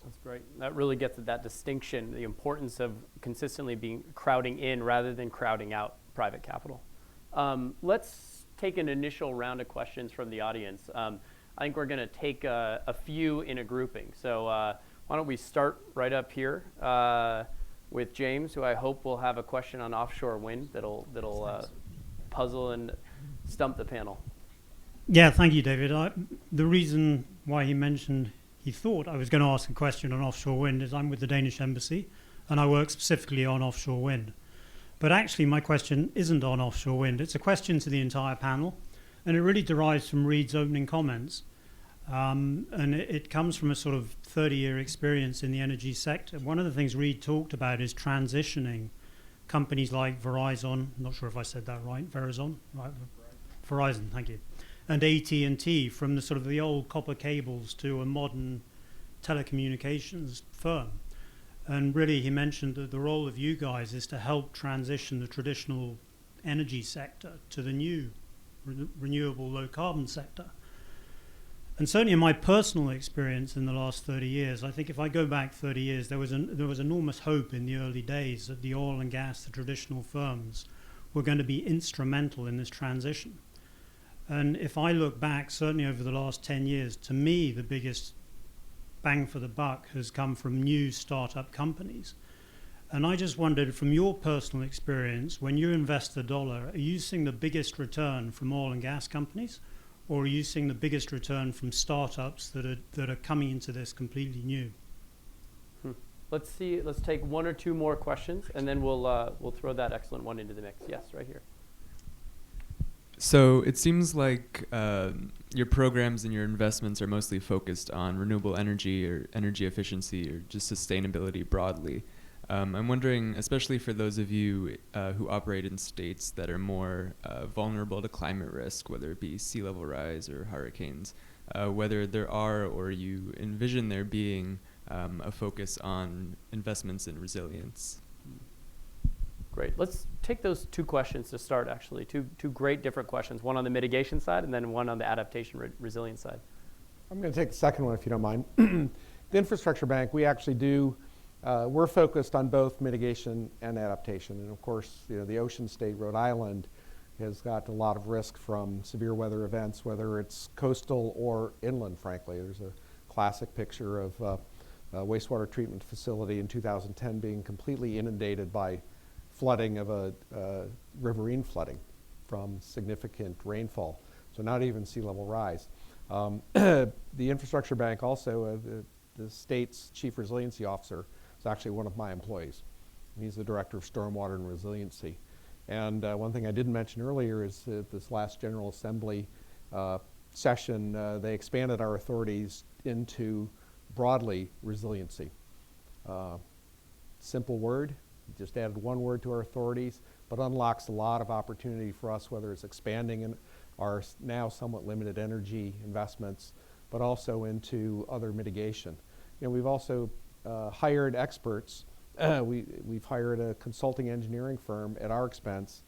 That's great. That really gets at that distinction, the importance of consistently being crowding in rather than crowding out private capital. Let's take an initial round of questions from the audience. I think we're going to take a few in a grouping. So why don't we start right up here with James, who I hope will have a question on offshore wind that'll puzzle and stump the panel. Yeah, thank you, David. The reason why he mentioned he thought I was going to ask a question on offshore wind is I'm with the Danish Embassy, and I work specifically on offshore wind. But actually, my question isn't on offshore wind. It's a question to the entire panel, and it really derives from Reed's opening comments. And it comes from a sort of 30-year experience in the energy sector. One of the things Reed talked about is transitioning companies like Verizon, not sure if I said that right, Verizon, right? Verizon, thank you, and AT&T from the sort of the old copper cables to a modern telecommunications firm. And really, he mentioned that the role of you guys is to help transition the traditional energy sector to the new renewable low-carbon sector. And certainly in my personal experience in the last 30 years, I think if I go back 30 years, there was enormous hope in the early days that the oil and gas, the traditional firms, were going to be instrumental in this transition. And if I look back, certainly over the last 10 years, to me, the biggest bang for the buck has come from new startup companies. And I just wondered, from your personal experience, when you invest $1, are you seeing the biggest return from oil and gas companies, or are you seeing the biggest return from startups that are coming into this completely new? Let's see. Let's take one or two more questions, and then we'll throw that excellent one into the mix. Yes, right here. So it seems like your programs and your investments are mostly focused on renewable energy or energy efficiency or just sustainability broadly. I'm wondering, especially for those of you who operate in states that are more vulnerable to climate risk, whether it be sea level rise or hurricanes, whether there are or you envision there being a focus on investments in resilience. Great. Let's take those two questions to start, actually. Two great different questions, one on the mitigation side and then one on the adaptation resilience side. I'm going to take the second one, if you don't mind. The Infrastructure Bank, we actually do, we're focused on both mitigation and adaptation. And of course, the ocean state, Rhode Island, has got a lot of risk from severe weather events, whether it's coastal or inland, frankly. There's a classic picture of a wastewater treatment facility in 2010 being completely inundated by flooding of a riverine flooding from significant rainfall, so not even sea level rise. The Infrastructure Bank also, the state's chief resiliency officer is actually one of my employees. He's the director of stormwater and resiliency. And one thing I didn't mention earlier is that this last General Assembly session, they expanded our authorities into broadly resiliency. Simple word. Just added one word to our authorities, but unlocks a lot of opportunity for us, whether it's expanding in our now somewhat limited energy investments, but also into other mitigation. We've also hired experts. We've hired a consulting engineering firm at our expense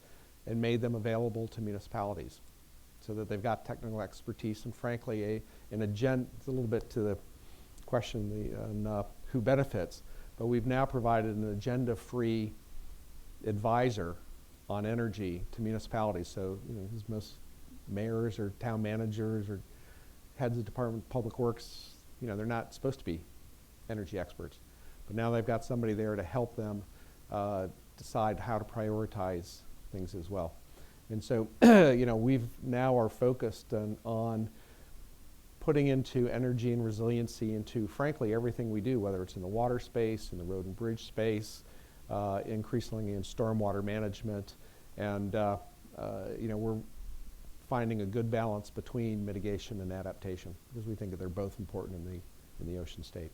and made them available to municipalities so that they've got technical expertise and frankly, it's a little bit to the question on who benefits. But we've now provided an agenda-free advisor on energy to municipalities. So, as most mayors or town managers or heads of Department of Public Works, they're not supposed to be energy experts. But now they've got somebody there to help them decide how to prioritize things as well. And so, we've now are focused on putting into energy and resiliency into, frankly, everything we do, whether it's in the water space, in the road and bridge space, increasingly in stormwater management. And, we're finding a good balance between mitigation and adaptation because we think that they're both important in the ocean state.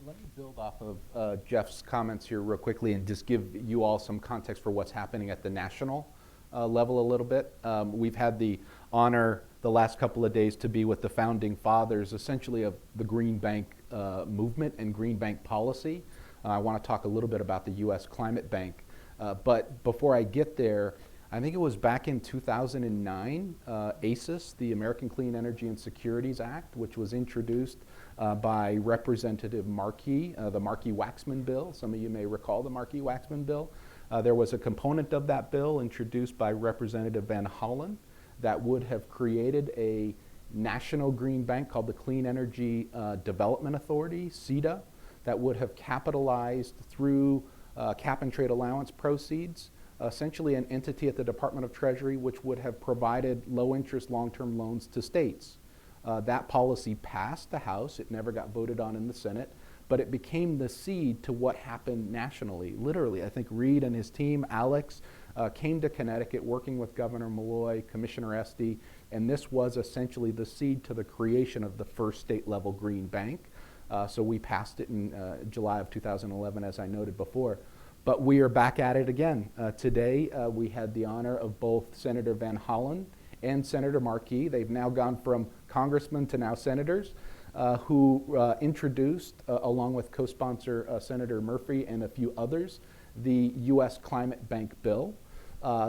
Let me build off of Jeff's comments here real quickly and just give you all some context for what's happening at the national level a little bit. We've had the honor the last couple of days to be with the founding fathers essentially of the Green Bank movement and Green Bank policy. I want to talk a little bit about the U.S. Climate Bank But before I get there, I think it was back in 2009, ACES, the American Clean Energy and Securities Act, which was introduced by Representative Markey, the Markey-Waxman bill. Some of you may recall the Markey-Waxman bill. There was a component of that bill introduced by Representative Van Hollen that would have created a national green bank called the Clean Energy Development Authority, CEDA, that would have capitalized through cap and trade allowance proceeds, essentially an entity at the Department of Treasury which would have provided low interest long-term loans to states. That policy passed the House. It never got voted on in the Senate, but it became the seed to what happened nationally. Literally, I think Reed and his team, Alex, came to Connecticut working with Governor Malloy, Commissioner Esty, and this was essentially the seed to the creation of the first state-level green bank. So we passed it in July of 2011, as I noted before. But we are back at it again. Today, we had the honor of both Senator Van Hollen and Senator Markey. They've now gone from congressmen to now senators who introduced, along with co-sponsor Senator Murphy and a few others, the U.S. Climate Bank bill.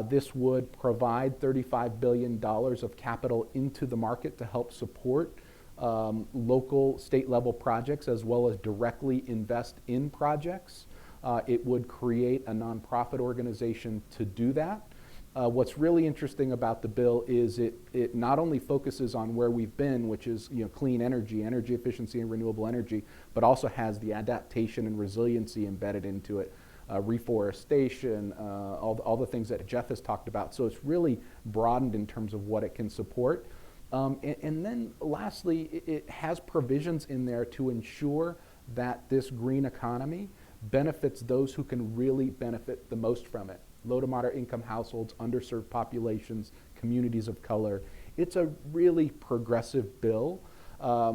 This would provide $35 billion of capital into the market to help support local state-level projects as well as directly invest in projects. It would create a nonprofit organization to do that. What's really interesting about the bill is it not only focuses on where we've been, which is clean energy, energy efficiency and renewable energy, but also has the adaptation and resiliency embedded into it, reforestation, all the things that Jeff has talked about. So it's really broadened in terms of what it can support. And then lastly, it has provisions in there to ensure that this green economy benefits those who can really benefit the most from it. Low to moderate income households, underserved populations, communities of color. It's a really progressive bill.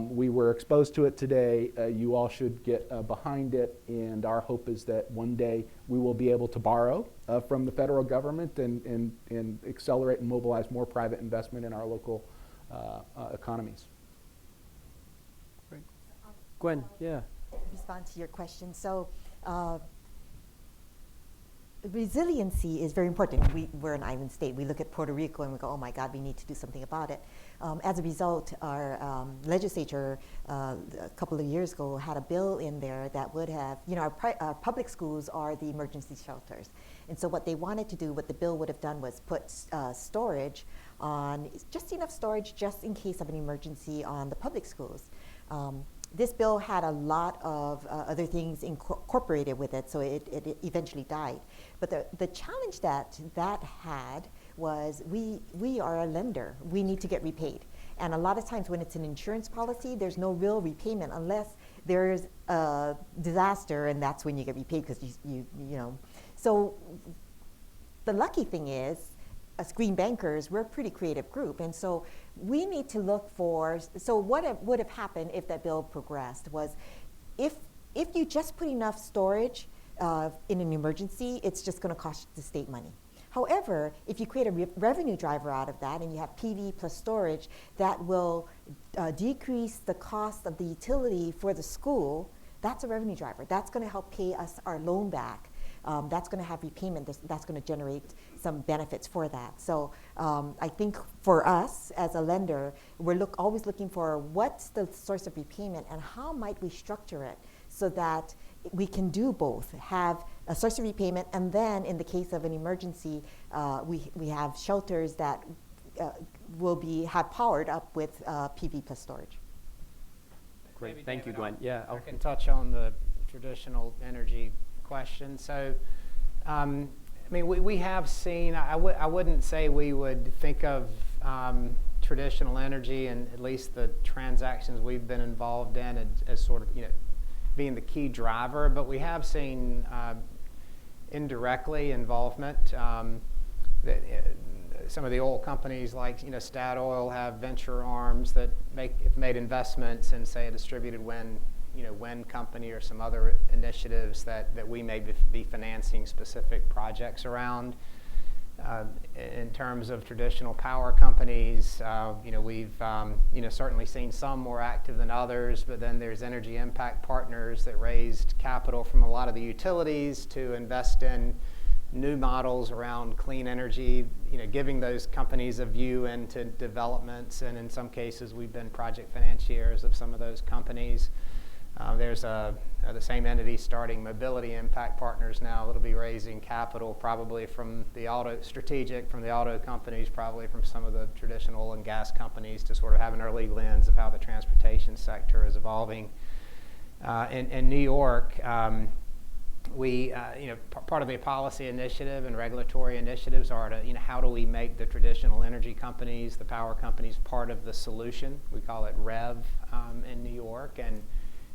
We were exposed to it today. You all should get behind it, and our hope is that one day we will be able to borrow from the federal government and accelerate and mobilize more private investment in our local economies. Great. Gwen, yeah. Respond to your question. So resiliency is very important. We're an island state. We look at Puerto Rico and we go, oh my God, we need to do something about it. As a result, our legislature a couple of years ago had a bill in there that would have, our public schools are the emergency shelters. And so what they wanted to do, what the bill would have done was put storage on, just enough storage just in case of an emergency on the public schools. This bill had a lot of other things incorporated with it, so it eventually died. But the challenge that had was we are a lender. We need to get repaid. And a lot of times when it's an insurance policy, there's no real repayment unless there's a disaster, and that's when you get repaid because you know. So the lucky thing is, as green bankers, we're a pretty creative group, and so we need to look for, so what would have happened if that bill progressed was, if you just put enough storage in an emergency, it's just going to cost the state money. However, if you create a revenue driver out of that and you have PV plus storage, that will decrease the cost of the utility for the school. That's a revenue driver. That's going to help pay us our loan back. That's going to have repayment. That's going to generate some benefits for that. So I think for us as a lender, we're always looking for what's the source of repayment and how might we structure it so that we can do both, have a source of repayment, and then in the case of an emergency, we have shelters that will have powered up with PV plus storage. Great. Maybe Thank you, David, Gwen. Yeah. I can touch on the traditional energy question. So, I mean, we have seen, I wouldn't say we would think of traditional energy, and at least the transactions we've been involved in, as sort of, being the key driver, but we have seen indirectly involvement. Some of the oil companies like Statoil have venture arms that have made investments in, say, a distributed wind company or some other initiatives that we may be financing specific projects around. In terms of traditional power companies, we've certainly seen some more active than others, but then there's energy impact partners that raised capital from a lot of the utilities to invest in new models around clean energy, giving those companies a view into developments, and in some cases we've been project financiers of some of those companies. There's the same entity starting Mobility Impact Partners now that'll be raising capital probably from the auto companies, probably from some of the traditional oil and gas companies, to sort of have an early lens of how the transportation sector is evolving. In New York, we, part of the policy initiative and regulatory initiatives are to, how do we make the traditional energy companies, the power companies, part of the solution? We call it REV in New York,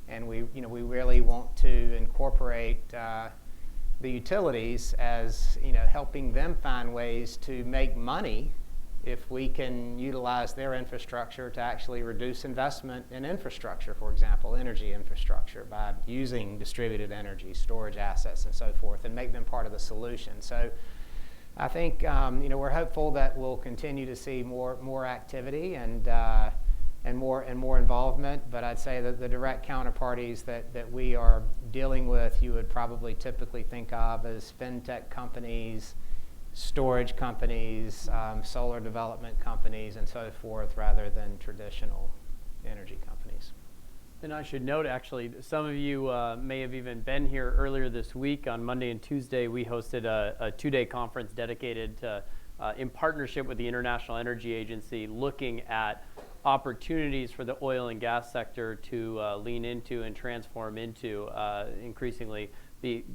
and we really want to incorporate the utilities as, helping them find ways to make money if we can utilize their infrastructure to actually reduce investment in infrastructure, for example, energy infrastructure, by using distributed energy, storage assets, and so forth, and make them part of the solution. So I think we're hopeful that we'll continue to see more activity and more involvement. But I'd say that the direct counterparties that we are dealing with, you would probably typically think of as fintech companies, storage companies, solar development companies, and so forth, rather than traditional energy companies. And I should note, actually, some of you may have even been here earlier this week. On Monday and Tuesday, we hosted a two-day conference dedicated to, in partnership with the International Energy Agency, looking at opportunities for the oil and gas sector to lean into and transform into increasingly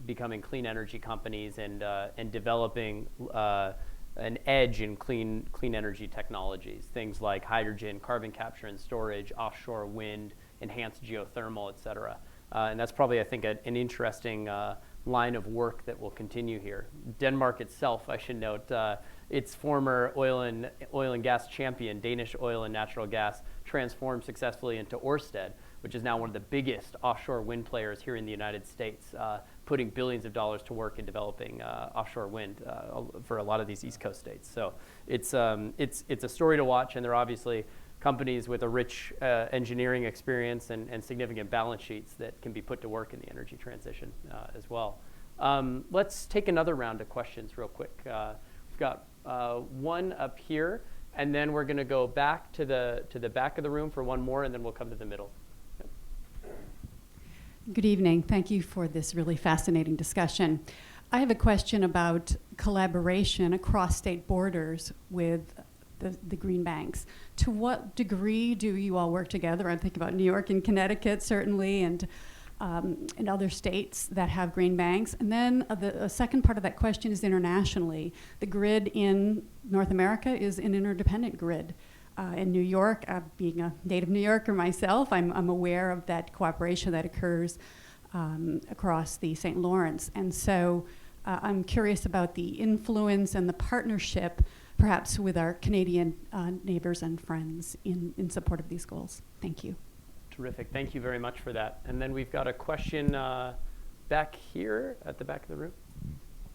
becoming clean energy companies and developing an edge in clean energy technologies, things like hydrogen, carbon capture and storage, offshore wind, enhanced geothermal, et cetera. And that's probably, I think, an interesting line of work that will continue here. Denmark itself, I should note, its former oil and gas champion, Danish oil and natural gas, transformed successfully into Ørsted, which is now one of the biggest offshore wind players here in the United States, putting billions of dollars to work in developing offshore wind for a lot of these East Coast states. So it's a story to watch, and they're obviously companies with a rich engineering experience and significant balance sheets that can be put to work in the energy transition as well. Let's take another round of questions real quick. We've got one up here, and then we're going to go back to the back of the room for one more, and then we'll come to the middle. Yep. Good evening. Thank you for this really fascinating discussion. I have a question about collaboration across state borders with the green banks. To what degree do you all work together? I'm thinking about New York and Connecticut, certainly, and other states that have green banks. And then the second part of that question is internationally. The grid in North America is an interdependent grid. In New York, being a native New Yorker myself, I'm aware of that cooperation that occurs across the St. Lawrence. And so I'm curious about the influence and the partnership, perhaps with our Canadian neighbors and friends in support of these goals. Thank you. Terrific. Thank you very much for that. And then we've got a question back here at the back of the room.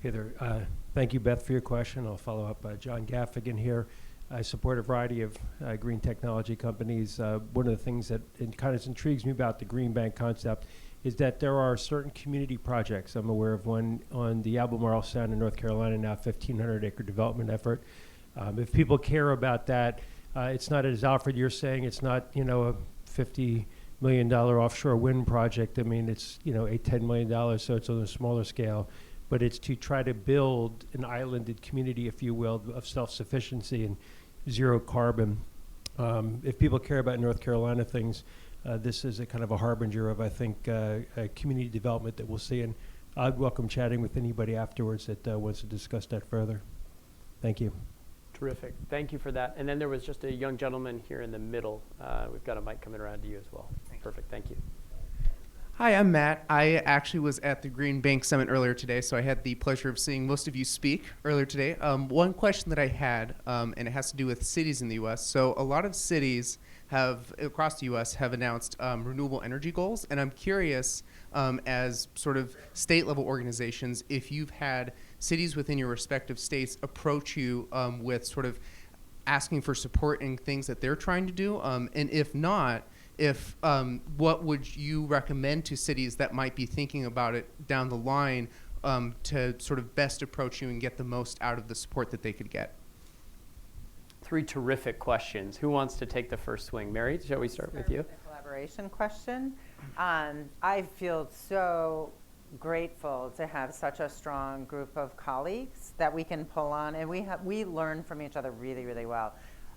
Hey there. Thank you, Beth, for your question. I'll follow up. John Gaffigan here. I support a variety of green technology companies. One of the things that kind of intrigues me about the green bank concept is that there are certain community projects. I'm aware of one on the Albemarle Sound in North Carolina now, 1,500-acre development effort. If people care about that, it's not, as Alfred, you're saying, it's not, a $50 million offshore wind project. I mean, it's, $8, $10 million, so it's on a smaller scale. But it's to try to build an islanded community, if you will, of self-sufficiency and zero carbon. If people care about North Carolina things, this is a kind of a harbinger of, I think, a community development that we'll see. And I'd welcome chatting with anybody afterwards that wants to discuss that further. Thank you. Terrific. Thank you for that. And then there was just a young gentleman here in the middle. We've got a mic coming around to you as well. Perfect. Thank you. Hi, I'm Matt. I actually was at the Green Bank Summit earlier today, so I had the pleasure of seeing most of you speak earlier today. One question that I had, and it has to do with cities in the U.S. So a lot of cities across the U.S. have announced renewable energy goals, and I'm curious, as sort of state-level organizations, if you've had cities within your respective states approach you with sort of asking for support in things that they're trying to do, and if not, what would you recommend to cities that might be thinking about it down the line to sort of best approach you and get the most out of the support that they could get? Three terrific questions. Who wants to take the first swing? Mary, shall we start with you? The collaboration question. I feel so grateful to have such a strong group of colleagues that we can pull on, and we learn from each other really, really well.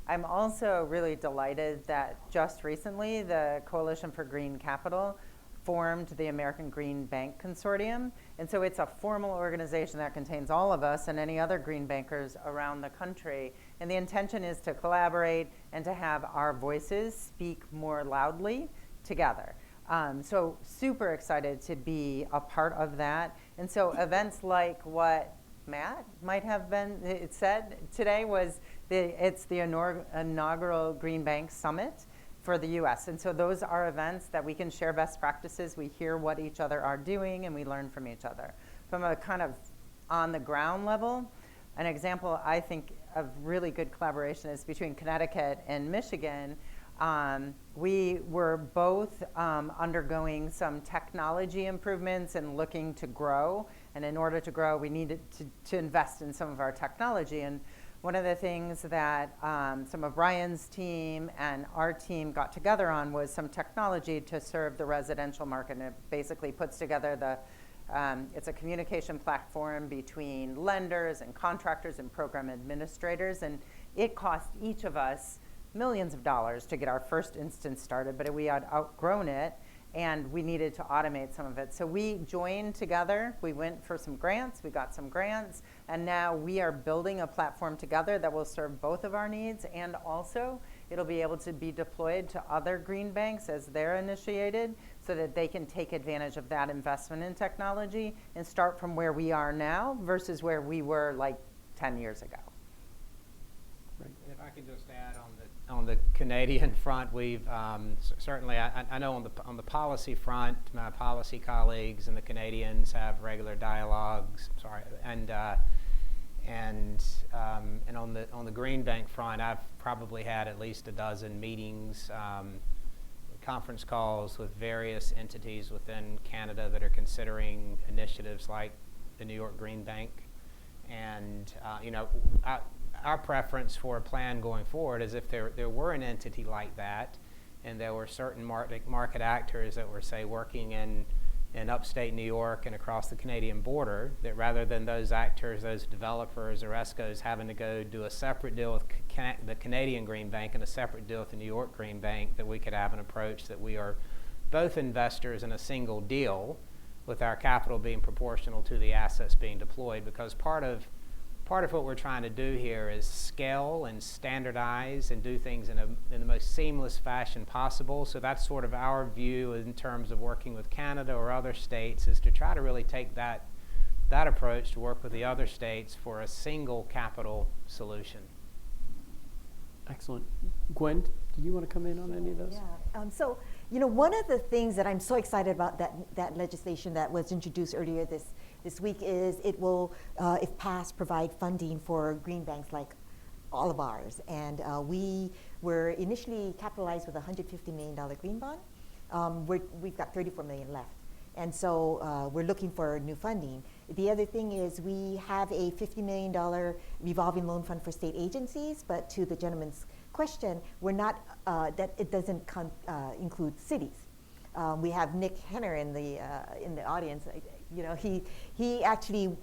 I'm also really delighted that just recently the Coalition for Green Capital formed the American Green Bank Consortium. And so it's a formal organization that contains all of us and any other green bankers around the country. And the intention is to collaborate and to have our voices speak more loudly together. So super excited to be a part of that. And so events like what Matt might have been, it said today was it's the inaugural Green Bank Summit for the U.S. And so those are events that we can share best practices. We hear what each other are doing and we learn from each other. From a kind of on the ground level, an example I think of really good collaboration is between Connecticut and Michigan. We were both undergoing some technology improvements and looking to grow. And in order to grow, we needed to invest in some of our technology. And one of the things that some of Ryan's team and our team got together on was some technology to serve the residential market. And it basically puts together it's a communication platform between lenders and contractors and program administrators. And it cost each of us millions of dollars to get our first instance started, but we had outgrown it and we needed to automate some of it. So we joined together, we went for some grants, we got some grants, and now we are building a platform together that will serve both of our needs, and also it'll be able to be deployed to other green banks as they're initiated so that they can take advantage of that investment in technology and start from where we are now versus where we were like 10 years ago. Right. If I could just add on the Canadian front, we've certainly, I know on the policy front, my policy colleagues and the Canadians have regular dialogues. And on the Green Bank front, I've probably had at least a dozen meetings, conference calls with various entities within Canada that are considering initiatives like the New York Green Bank. And our preference for a plan going forward is if there were an entity like that and there were certain market actors that were, say, working in upstate New York and across the Canadian border, that rather than those actors, those developers or ESCOs having to go do a separate deal with the Canadian Green Bank and a separate deal with the New York Green Bank, that we could have an approach that we are both investors in a single deal with our capital being proportional to the assets being deployed, because part of what we're trying to do here is scale and standardize and do things in the most seamless fashion possible. So that's sort of our view in terms of working with Canada or other states, is to try to really take that approach to work with the other states for a single capital solution. Excellent. Gwen, do you want to come in on any of those? Yeah. So, one of the things that I'm so excited about that legislation that was introduced earlier this week is it will, if passed, provide funding for green banks like all of ours. And we were initially capitalized with a $150 million green bond. We've got $34 million left. And so we're looking for new funding. The other thing is we have a $50 million revolving loan fund for state agencies, but to the gentleman's question, we're not, that it doesn't include cities. We have Nick Henner in the audience. He actually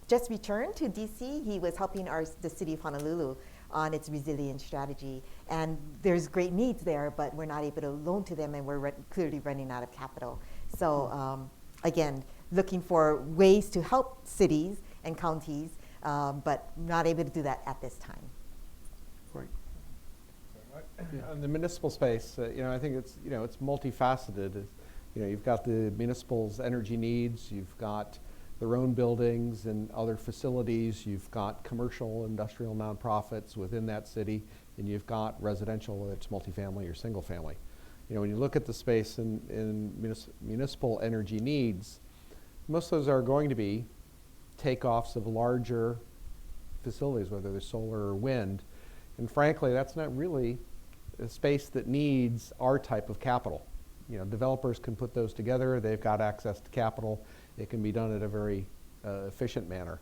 just returned to DC. He was helping the city of Honolulu on its resilience strategy. And there's great needs there, but we're not able to loan to them, and we're clearly running out of capital. So again, looking for ways to help cities and counties, but not able to do that at this time. Great. In the municipal space, I think it's multifaceted. You've got the municipal's energy needs, you've got their own buildings and other facilities, you've got commercial, industrial nonprofits within that city, and you've got residential, whether it's multifamily or single family. When you look at the space in municipal energy needs, most of those are going to be takeoffs of larger facilities, whether they're solar or wind. And frankly, that's not really a space that needs our type of capital. Developers can put those together. They've got access to capital. It can be done at a very efficient manner.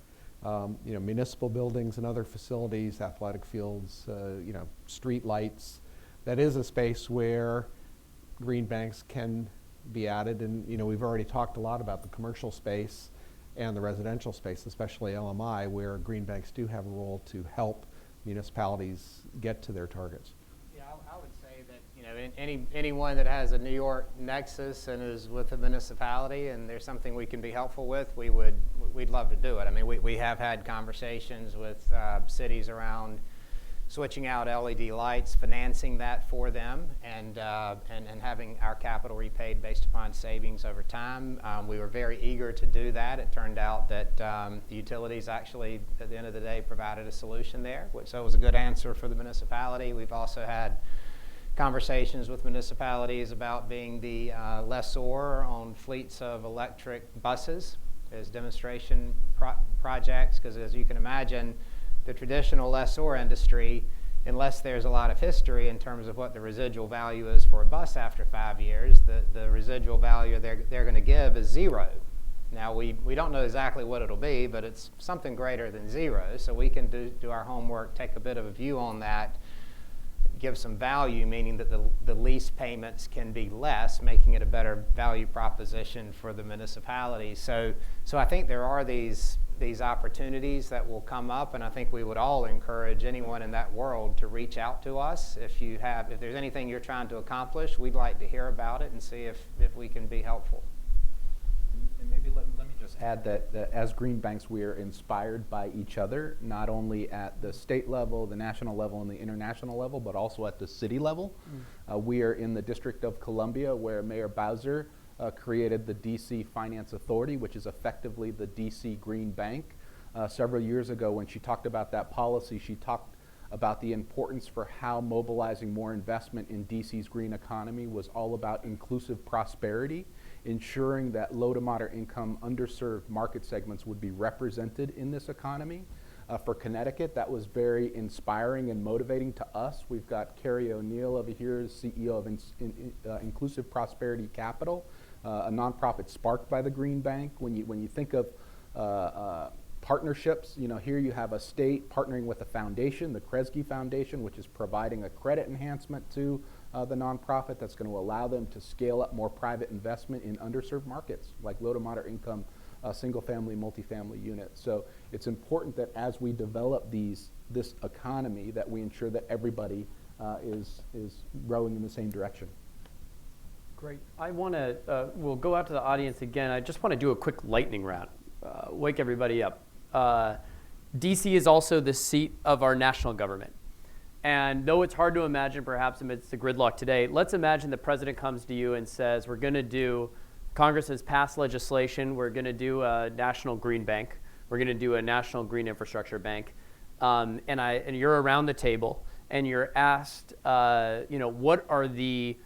Municipal buildings and other facilities, athletic fields, street lights. That is a space where green banks can be added, and we've already talked a lot about the commercial space and the residential space, especially LMI, where green banks do have a role to help municipalities get to their targets. Yeah, I would say that anyone that has a New York nexus and is with a municipality, and there's something we can be helpful with, we'd love to do it. I mean, we have had conversations with cities around switching out LED lights, financing that for them, and having our capital repaid based upon savings over time. We were very eager to do that. It turned out that the utilities actually, at the end of the day, provided a solution there, so it was a good answer for the municipality. We've also had conversations with municipalities about being the lessor on fleets of electric buses as demonstration projects, because as you can imagine, the traditional lessor industry, unless there's a lot of history in terms of what the residual value is for a bus after 5 years, the residual value they're going to give is zero. Now, we don't know exactly what it'll be, but it's something greater than zero, so we can do our homework, take a bit of a view on that, give some value, meaning that the lease payments can be less, making it a better value proposition for the municipality. So I think there are these opportunities that will come up, and I think we would all encourage anyone in that world to reach out to us. If there's anything you're trying to accomplish, we'd like to hear about it and see if we can be helpful. And maybe let me just add that as green banks, we are inspired by each other, not only at the state level, the national level, and the international level, but also at the city level. We are in the District of Columbia, where Mayor Bowser created the DC Finance Authority, which is effectively the DC Green Bank. Several years ago, when she talked about that policy, she talked about the importance for how mobilizing more investment in DC's green economy was all about inclusive prosperity, ensuring that low to moderate income underserved market segments would be represented in this economy. For Connecticut, that was very inspiring and motivating to us. We've got Carrie O'Neill over here, CEO of Inclusive Prosperity Capital, a nonprofit sparked by the Green Bank. When you think of partnerships, here you have a state partnering with a foundation, the Kresge Foundation, which is providing a credit enhancement to the nonprofit that's going to allow them to scale up more private investment in underserved markets like low to moderate income single-family, multifamily units. So it's important that as we develop this economy, that we ensure that everybody is rowing in the same direction. Great. I want to, we'll go out to the audience again. I just want to do a quick lightning round, wake everybody up. DC is also the seat of our national government. And though it's hard to imagine, perhaps amidst the gridlock today, let's imagine the president comes to you and says, Congress has passed legislation, we're going to do a national green bank, we're going to do a national green infrastructure bank, and you're around the table and you're asked, what are the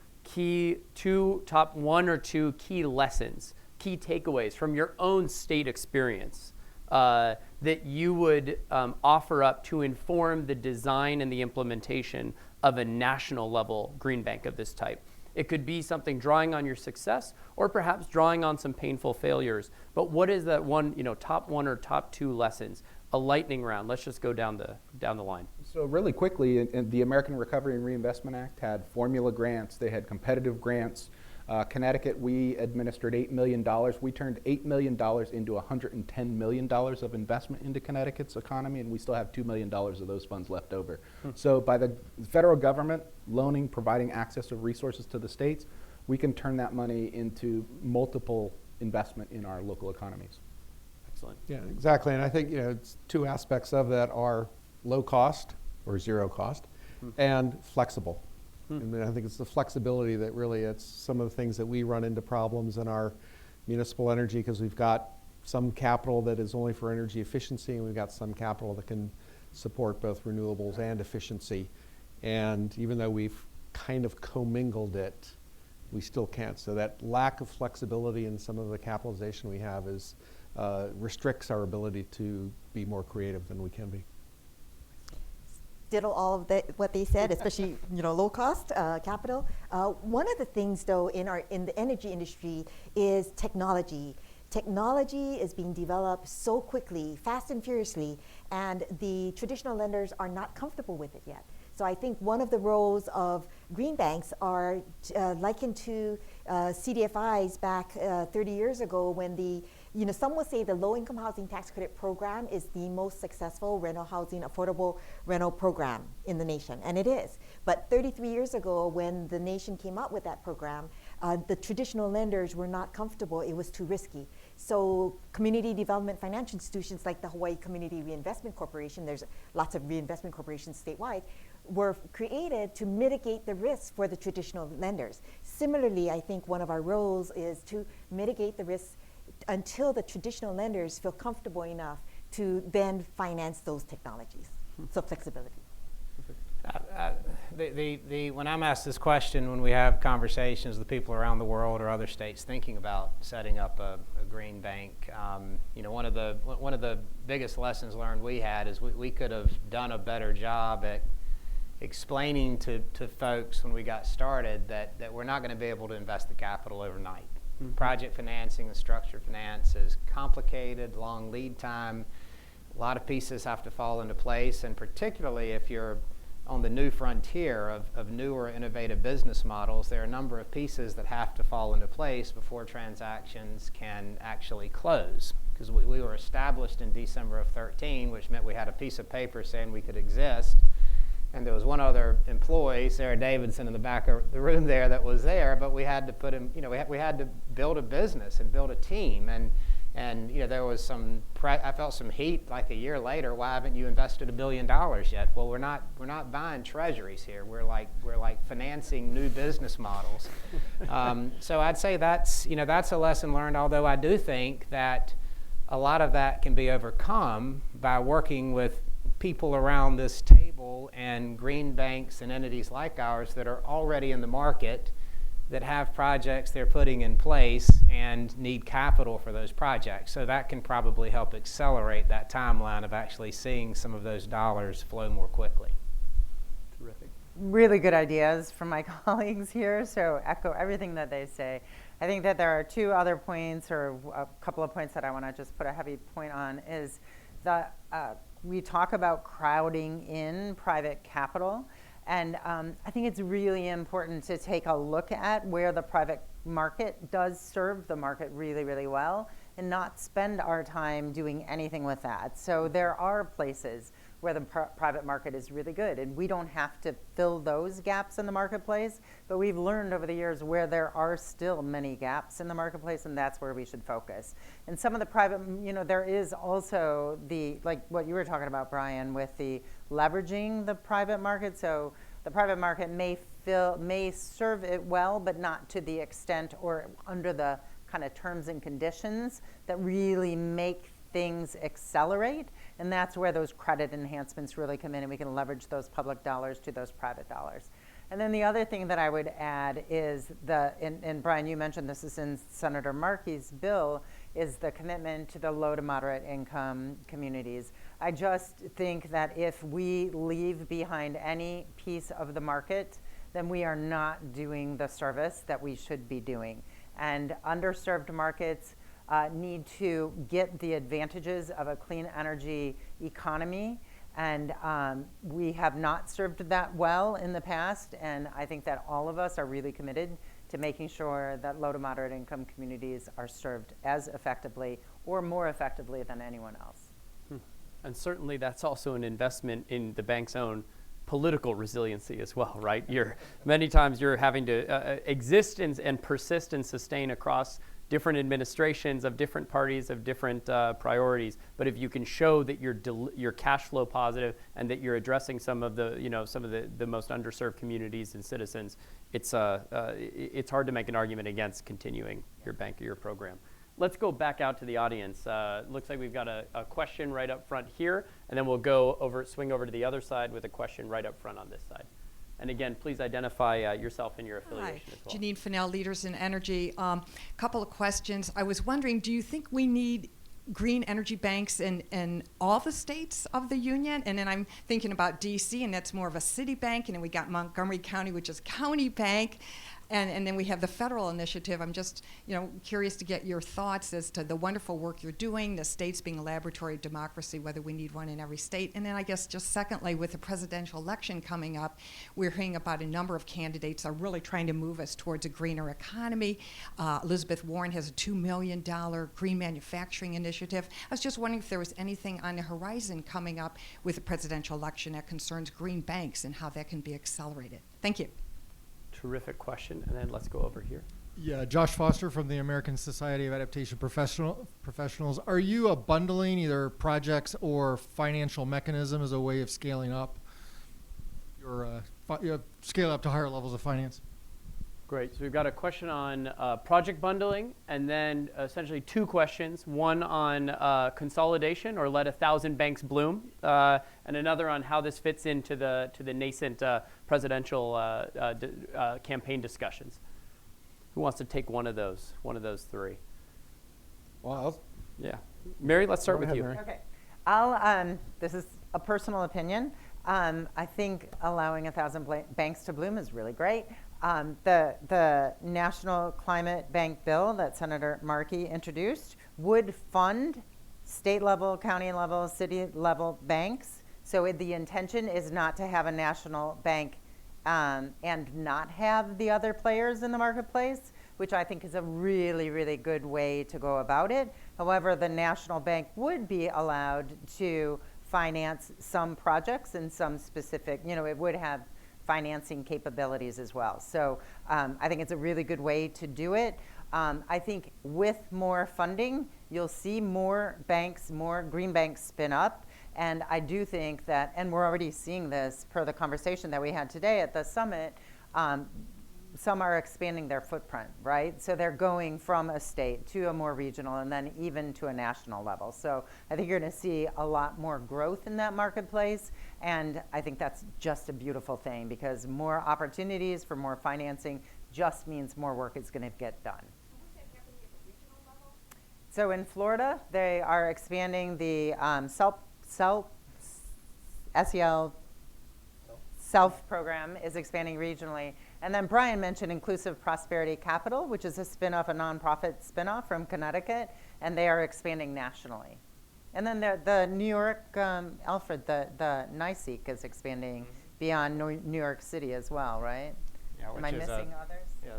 top one or two key lessons, key takeaways from your own state experience that you would offer up to inform the design and the implementation of a national level green bank of this type. It could be something drawing on your success or perhaps drawing on some painful failures. But what is that one, top one or top two lessons? A lightning round. Let's just go down the line. So really quickly, the American Recovery and Reinvestment Act had formula grants. They had competitive grants. Connecticut, we administered $8 million. We turned $8 million into $110 million of investment into Connecticut's economy, and we still have $2 million of those funds left over. So by the federal government providing access of resources to the states, we can turn that money into multiple investment in our local economies. Excellent. Yeah, exactly. And I think it's two aspects of that are low cost or zero cost and flexible. I mean, I think it's the flexibility that really, it's some of the things that we run into problems in our municipal energy, because we've got some capital that is only for energy efficiency, and we've got some capital that can support both renewables and efficiency. And even though we've kind of commingled it, we still can't. So that lack of flexibility in some of the capitalization we have restricts our ability to be more creative than we can be. Diddle all of what they said, especially low cost capital. One of the things though in the energy industry is technology. technology is being developed so quickly, fast and furiously, and the traditional lenders are not comfortable with it yet. So I think one of the roles of green banks are likened to CDFIs back 30 years ago when some will say the low-income housing tax credit program is the most successful affordable rental program in the nation, and it is. But 33 years ago, when the nation came up with that program, the traditional lenders were not comfortable. It was too risky. So community development financial institutions like the Hawaii Community Reinvestment Corporation, there's lots of reinvestment corporations statewide, were created to mitigate the risks for the traditional lenders. Similarly, I think one of our roles is to mitigate the risks until the traditional lenders feel comfortable enough to then finance those technologies. So flexibility. When I'm asked this question, when we have conversations with people around the world or other states thinking about setting up a green bank, one of the biggest lessons learned we had is we could have done a better job at explaining to folks when we got started that we're not going to be able to invest the capital overnight. Mm-hmm. Project financing and structured finance is complicated, long lead time. A lot of pieces have to fall into place, and particularly if you're on the new frontier of newer innovative business models, there are a number of pieces that have to fall into place before transactions can actually close. Because we were established in December of 2013, which meant we had a piece of paper saying we could exist. And there was one other employee, Sarah Davidson, in the back of the room there that was there, but we had to put him, we had to build a business and build a team. And there was I felt some heat like a year later. Why haven't you invested $1 billion yet? Well, we're not buying treasuries here. We're like financing new business models. So I'd say that's a lesson learned. Although I do think that a lot of that can be overcome by working with people around this table and green banks and entities like ours that are already in the market, that have projects they're putting in place and need capital for those projects. So that can probably help accelerate that timeline of actually seeing some of those dollars flow more quickly. Terrific. Really good ideas from my colleagues here, so echo everything that they say. I think that there are two other points, or a couple of points that I want to just put a heavy point on, is that we talk about crowding in private capital. And I think it's really important to take a look at where the private market does serve the market really, really well and not spend our time doing anything with that. So there are places where the private market is really good, and we don't have to fill those gaps in the marketplace, but we've learned over the years where there are still many gaps in the marketplace, and that's where we should focus. And some of the private, there is also like what you were talking about, Brian, with the leveraging the private market. So the private market may serve it well, but not to the extent or under the kind of terms and conditions that really make things accelerate, and that's where those credit enhancements really come in, and we can leverage those public dollars to those private dollars. And then the other thing that I would add is and Brian, you mentioned this is in Senator Markey's bill, is the commitment to the low to moderate income communities. I just think that if we leave behind any piece of the market, then we are not doing the service that we should be doing. And underserved markets need to get the advantages of a clean energy economy, and we have not served that well in the past, and I think that all of us are really committed to making sure that low to moderate income communities are served as effectively or more effectively than anyone else. And certainly that's also an investment in the bank's own political resiliency as well, right? Many times you're having to exist and persist and sustain across different administrations of different parties of different priorities. But if you can show that you're cash flow positive and that you're addressing some of the most underserved communities and citizens, it's hard to make an argument against continuing your bank or your program. Let's go back out to the audience. Looks like we've got a question right up front here, and then we'll swing over to the other side with a question right up front on this side. And again, please identify yourself and your affiliation as well. Janine Fennell, Leaders in Energy. Couple of questions. I was wondering, do you think we need green energy banks in all the states of the union? And then I'm thinking about D.C., and that's more of a city bank, and then we got Montgomery County, which is county bank. And then we have the federal initiative. I'm just, curious to get your thoughts as to the wonderful work you're doing, the states being a laboratory of democracy, whether we need one in every state. And then I guess just secondly, with the presidential election coming up, we're hearing about a number of candidates are really trying to move us towards a greener economy. Elizabeth Warren has a $2 million green manufacturing initiative. I was just wondering if there was anything on the horizon coming up with the presidential election that concerns green banks and how that can be accelerated. Thank you. Terrific question. And then let's go over here. Yeah, Josh Foster from the American Society of Adaptation Professionals. Are you bundling either projects or financial mechanism as a way of scaling up your scale up to higher levels of finance? Great. So we've got a question on project bundling, and then essentially two questions. One on consolidation, or let 1,000 banks bloom, and another on how this fits into the nascent presidential campaign discussions. Who wants to take one of those three? Well, yeah, Mary, let's start with you. Mary. Okay. This is a personal opinion. I think allowing 1,000 banks to bloom is really great. The National Climate Bank bill that Senator Markey introduced would fund state level, county level, city level banks. So the intention is not to have a national bank and not have the other players in the marketplace, which I think is a really, really good way to go about it. However, the national bank would be allowed to finance some projects and some specific, it would have financing capabilities as well. So I think it's a really good way to do it. I think with more funding, you'll see more banks, more green banks spin up. And I do think that, and we're already seeing this per the conversation that we had today at the summit, some are expanding their footprint, right? So they're going from a state to a more regional and then even to a national level. So I think you're going to see a lot more growth in that marketplace. And I think that's just a beautiful thing, because more opportunities for more financing just means more work is going to get done. So in Florida, they are expanding the SELF program is expanding regionally. And then Brian mentioned Inclusive Prosperity Capital, which is a spinoff, a nonprofit spinoff from Connecticut, and they are expanding nationally. And then the New York, Alfred, the NYSEC is expanding beyond New York City as well, right? Yeah, Am I missing others? Yeah,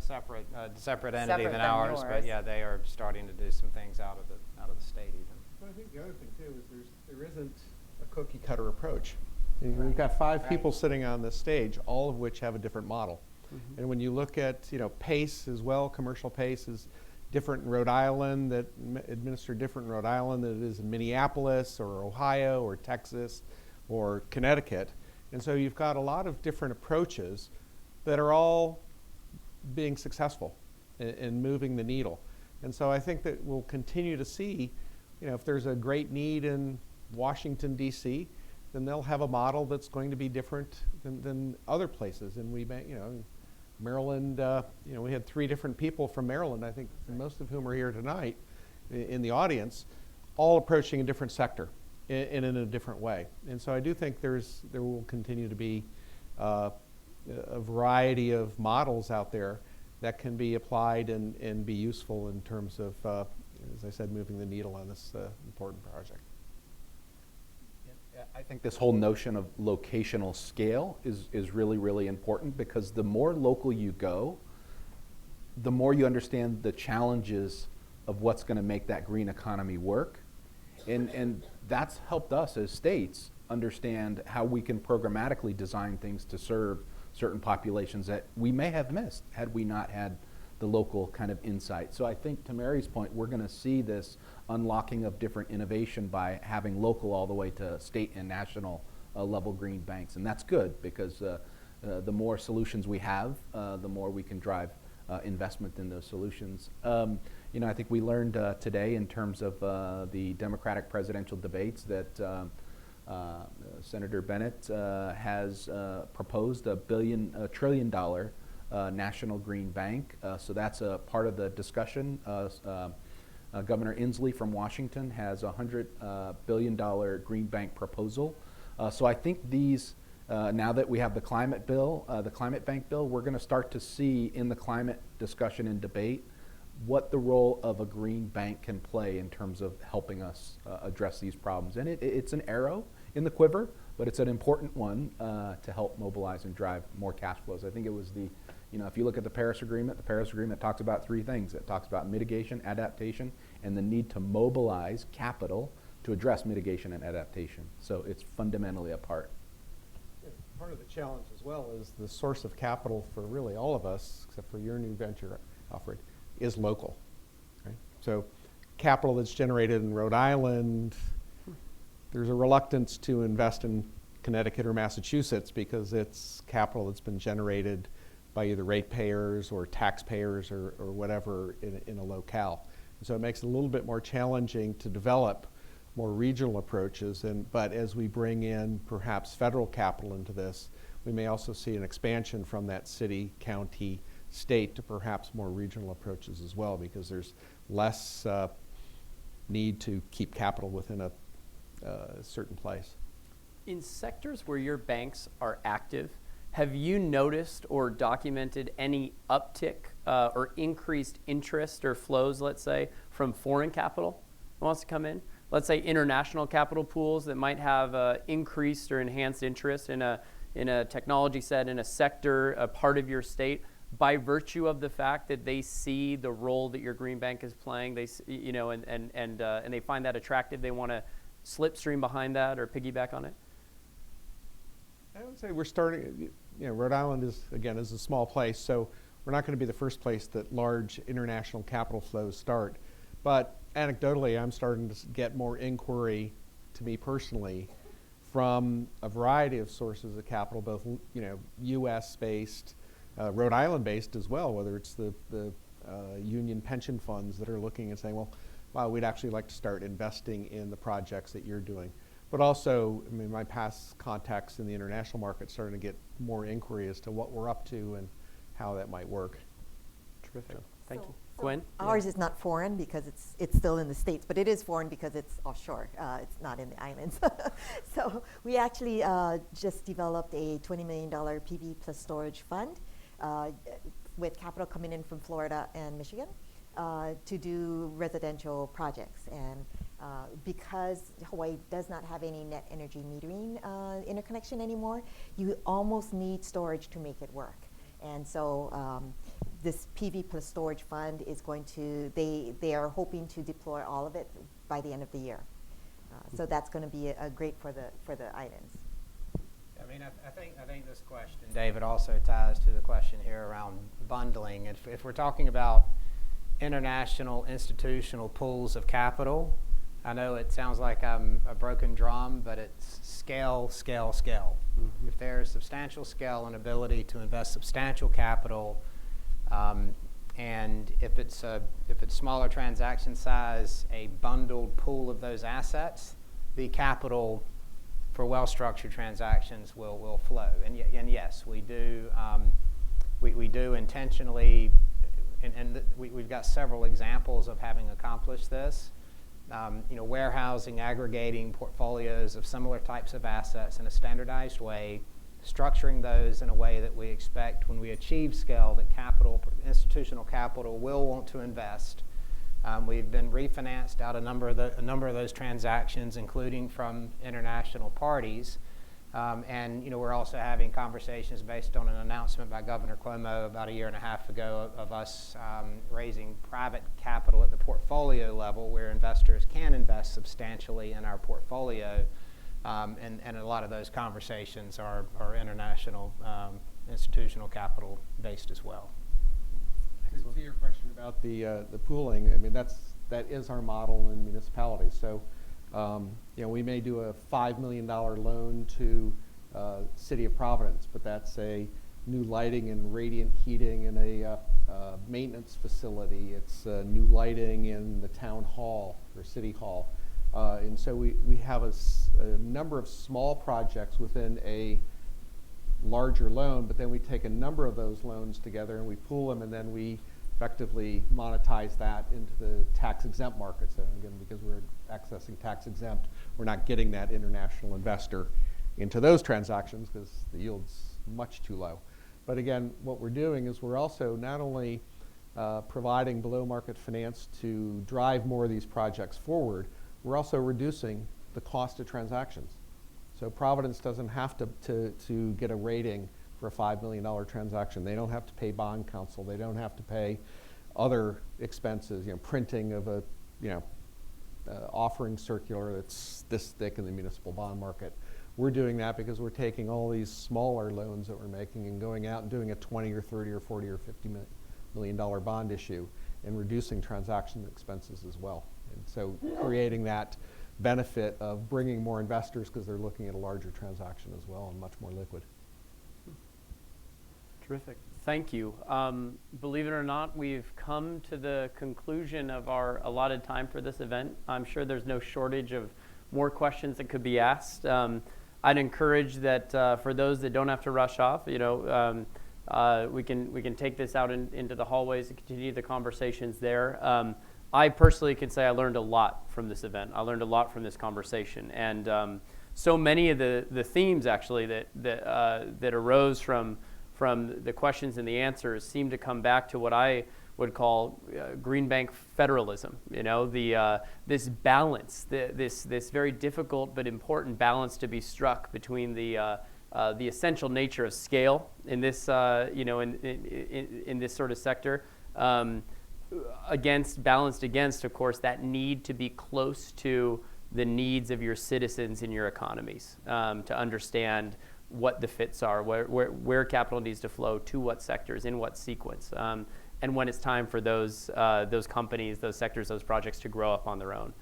separate entity than ours, but yeah, they are starting to do some things out of the state even. Well, I think the other thing too is there isn't a cookie cutter approach. We've got five people sitting on this stage, all of which have a different model. Mm-hmm. And when you look at PACE as well, commercial PACE is different in Rhode Island, that administer different in Rhode Island than it is in Minneapolis or Ohio or Texas or Connecticut. And so you've got a lot of different approaches that are all being successful in moving the needle. And so I think that we'll continue to see, if there's a great need in Washington, D.C., then they'll have a model that's going to be different than other places. And Maryland, we had 3 different people from Maryland, I think most of whom are here tonight in the audience, all approaching a different sector and in a different way. And so I do think there will continue to be a variety of models out there that can be applied and be useful in terms of, as I said, moving the needle on this important project. I think this whole notion of locational scale is really, really important, because the more local you go, the more you understand the challenges of what's going to make that green economy work. And that's helped us as states understand how we can programmatically design things to serve certain populations that we may have missed had we not had the local kind of insight. So I think, to Mary's point, we're going to see this unlocking of different innovation by having local all the way to state and national level green banks. And that's good, because the more solutions we have, the more we can drive investment in those solutions. I think we learned today in terms of the Democratic presidential debates that Senator Bennett has proposed $1 trillion national green bank. So that's a part of the discussion. Governor Inslee from Washington has a $100 billion green bank proposal. So I think these Now that we have the climate bill, the climate bank bill, we're going to start to see in the climate discussion and debate what the role of a green bank can play in terms of helping us address these problems. And it's an arrow in the quiver, but it's an important one to help mobilize and drive more cash flows. I think it was if you look at the Paris Agreement talks about three things. It talks about mitigation, adaptation, and the need to mobilize capital to address mitigation and adaptation. So it's fundamentally a part. Part of the challenge as well is the source of capital for really all of us, except for your new venture, Alfred, is local. Right? So capital that's generated in Rhode Island, there's a reluctance to invest in Connecticut or Massachusetts because it's capital that's been generated by either ratepayers or taxpayers or whatever in a locale. And so it makes it a little bit more challenging to develop more regional approaches. But as we bring in perhaps federal capital into this, we may also see an expansion from that city, county, state to perhaps more regional approaches as well, because there's less need to keep capital within a certain place. In sectors where your banks are active, have you noticed or documented any uptick or increased interest or flows, let's say, from foreign capital that wants to come in? Let's say international capital pools that might have increased or enhanced interest in a technology set, in a sector, a part of your state, by virtue of the fact that they see the role that your green bank is playing. They, and they find that attractive. They want to slipstream behind that or piggyback on it. I would say we're starting. Rhode Island is a small place, so we're not going to be the first place that large international capital flows start. But anecdotally, I'm starting to get more inquiry, to me personally, from a variety of sources of capital, both U.S. based, Rhode Island based as well. Whether it's the union pension funds that are looking and saying, well, wow, we'd actually like to start investing in the projects that you're doing. But also, my past contacts in the international market starting to get more inquiry as to what we're up to and how that might work. Terrific. Thank you. Gwen? Ours is not foreign because it's still in the States, but it is foreign because it's offshore. It's not in the islands. So we actually just developed a $20 million PV plus storage fund with capital coming in from Florida and Michigan to do residential projects. And because Hawaii does not have any net energy metering interconnection anymore, you almost need storage to make it work. And so this PV plus storage fund is going to, they are hoping to deploy all of it by the end of the year. So that's going to be great for the islands. I think this question, David, also ties to the question here around bundling. If we're talking about international institutional pools of capital, I know it sounds like I'm a broken drum, but it's scale, scale, scale. Mm-hmm. If there's substantial scale and ability to invest substantial capital, and if it's smaller transaction size, a bundled pool of those assets, the capital for well-structured transactions will flow. And yes, we do we do intentionally, and we've got several examples of having accomplished this. Warehousing, aggregating portfolios of similar types of assets in a standardized way, structuring those in a way that we expect when we achieve scale that institutional capital will want to invest. We've been refinanced out a number of those transactions, including from international parties. And we're also having conversations based on an announcement by Governor Cuomo about a year and a half ago of us raising private capital at the portfolio level where investors can invest substantially in our portfolio. And a lot of those conversations are international institutional capital based as well. To your question about the pooling, that is our model in municipalities. So, we may do a $5 million loan to City of Providence, but that's a new lighting and radiant heating in a maintenance facility. It's new lighting in the town hall or city hall. And so we have a number of small projects within a larger loan, but then we take a number of those loans together and we pool them, and then we effectively monetize that into the tax-exempt market. So again, because we're accessing tax-exempt, we're not getting that international investor into those transactions because the yield's much too low. But again, what we're doing is we're also not only providing below market finance to drive more of these projects forward, we're also reducing the cost of transactions. So Providence doesn't have to get a rating for a $5 million transaction. They don't have to pay bond counsel. They don't have to pay other expenses, printing of a, offering circular that's this thick in the municipal bond market. We're doing that because we're taking all these smaller loans that we're making and going out and doing a 20 or 30 or 40 or $50 million bond issue and reducing transaction expenses as well. And so creating that benefit of bringing more investors because they're looking at a larger transaction as well and much more liquid. Terrific. Thank you. Believe it or not, we've come to the conclusion of our allotted time for this event. I'm sure there's no shortage of more questions that could be asked. I'd encourage that for those that don't have to rush off, we can take this out into the hallways and continue the conversations there. I personally can say I learned a lot from this event. I learned a lot from this conversation, and so many of the themes actually that arose from the questions and the answers seem to come back to what I would call green bank federalism. This balance, this very difficult but important balance to be struck between the essential nature of scale in this in this sort of sector, balanced against, of course, that need to be close to the needs of your citizens in your economies, to understand what the fits are, where capital needs to flow to what sectors, in what sequence, and when it's time for those companies, those sectors, those projects to grow up on their own.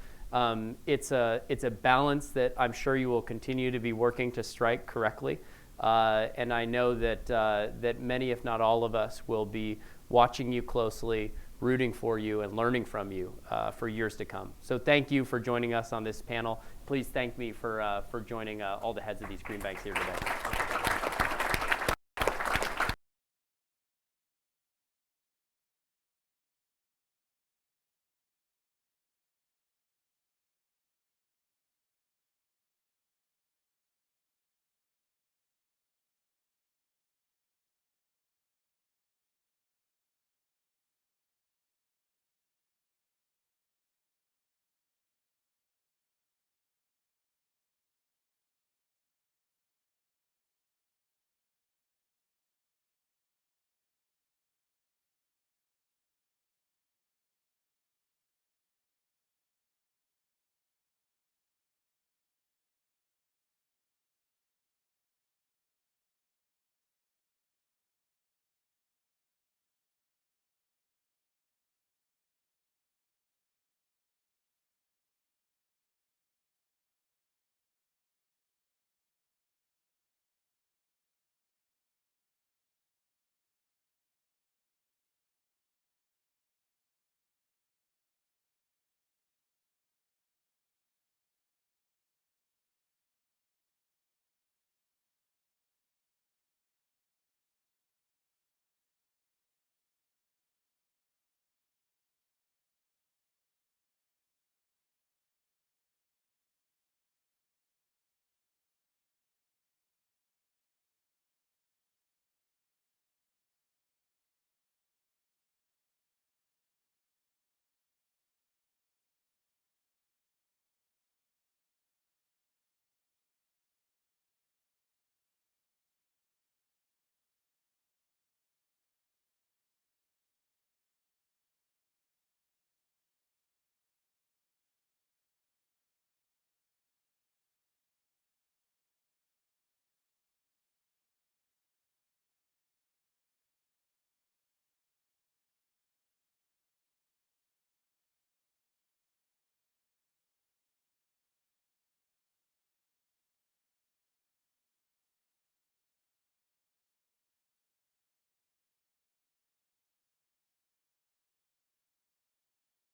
It's a balance that I'm sure you will continue to be working to strike correctly, and I know that many, if not all of us, will be watching you closely, rooting for you, and learning from you for years to come. So thank you for joining us on this panel. Please thank me for joining all the heads of these green banks here today.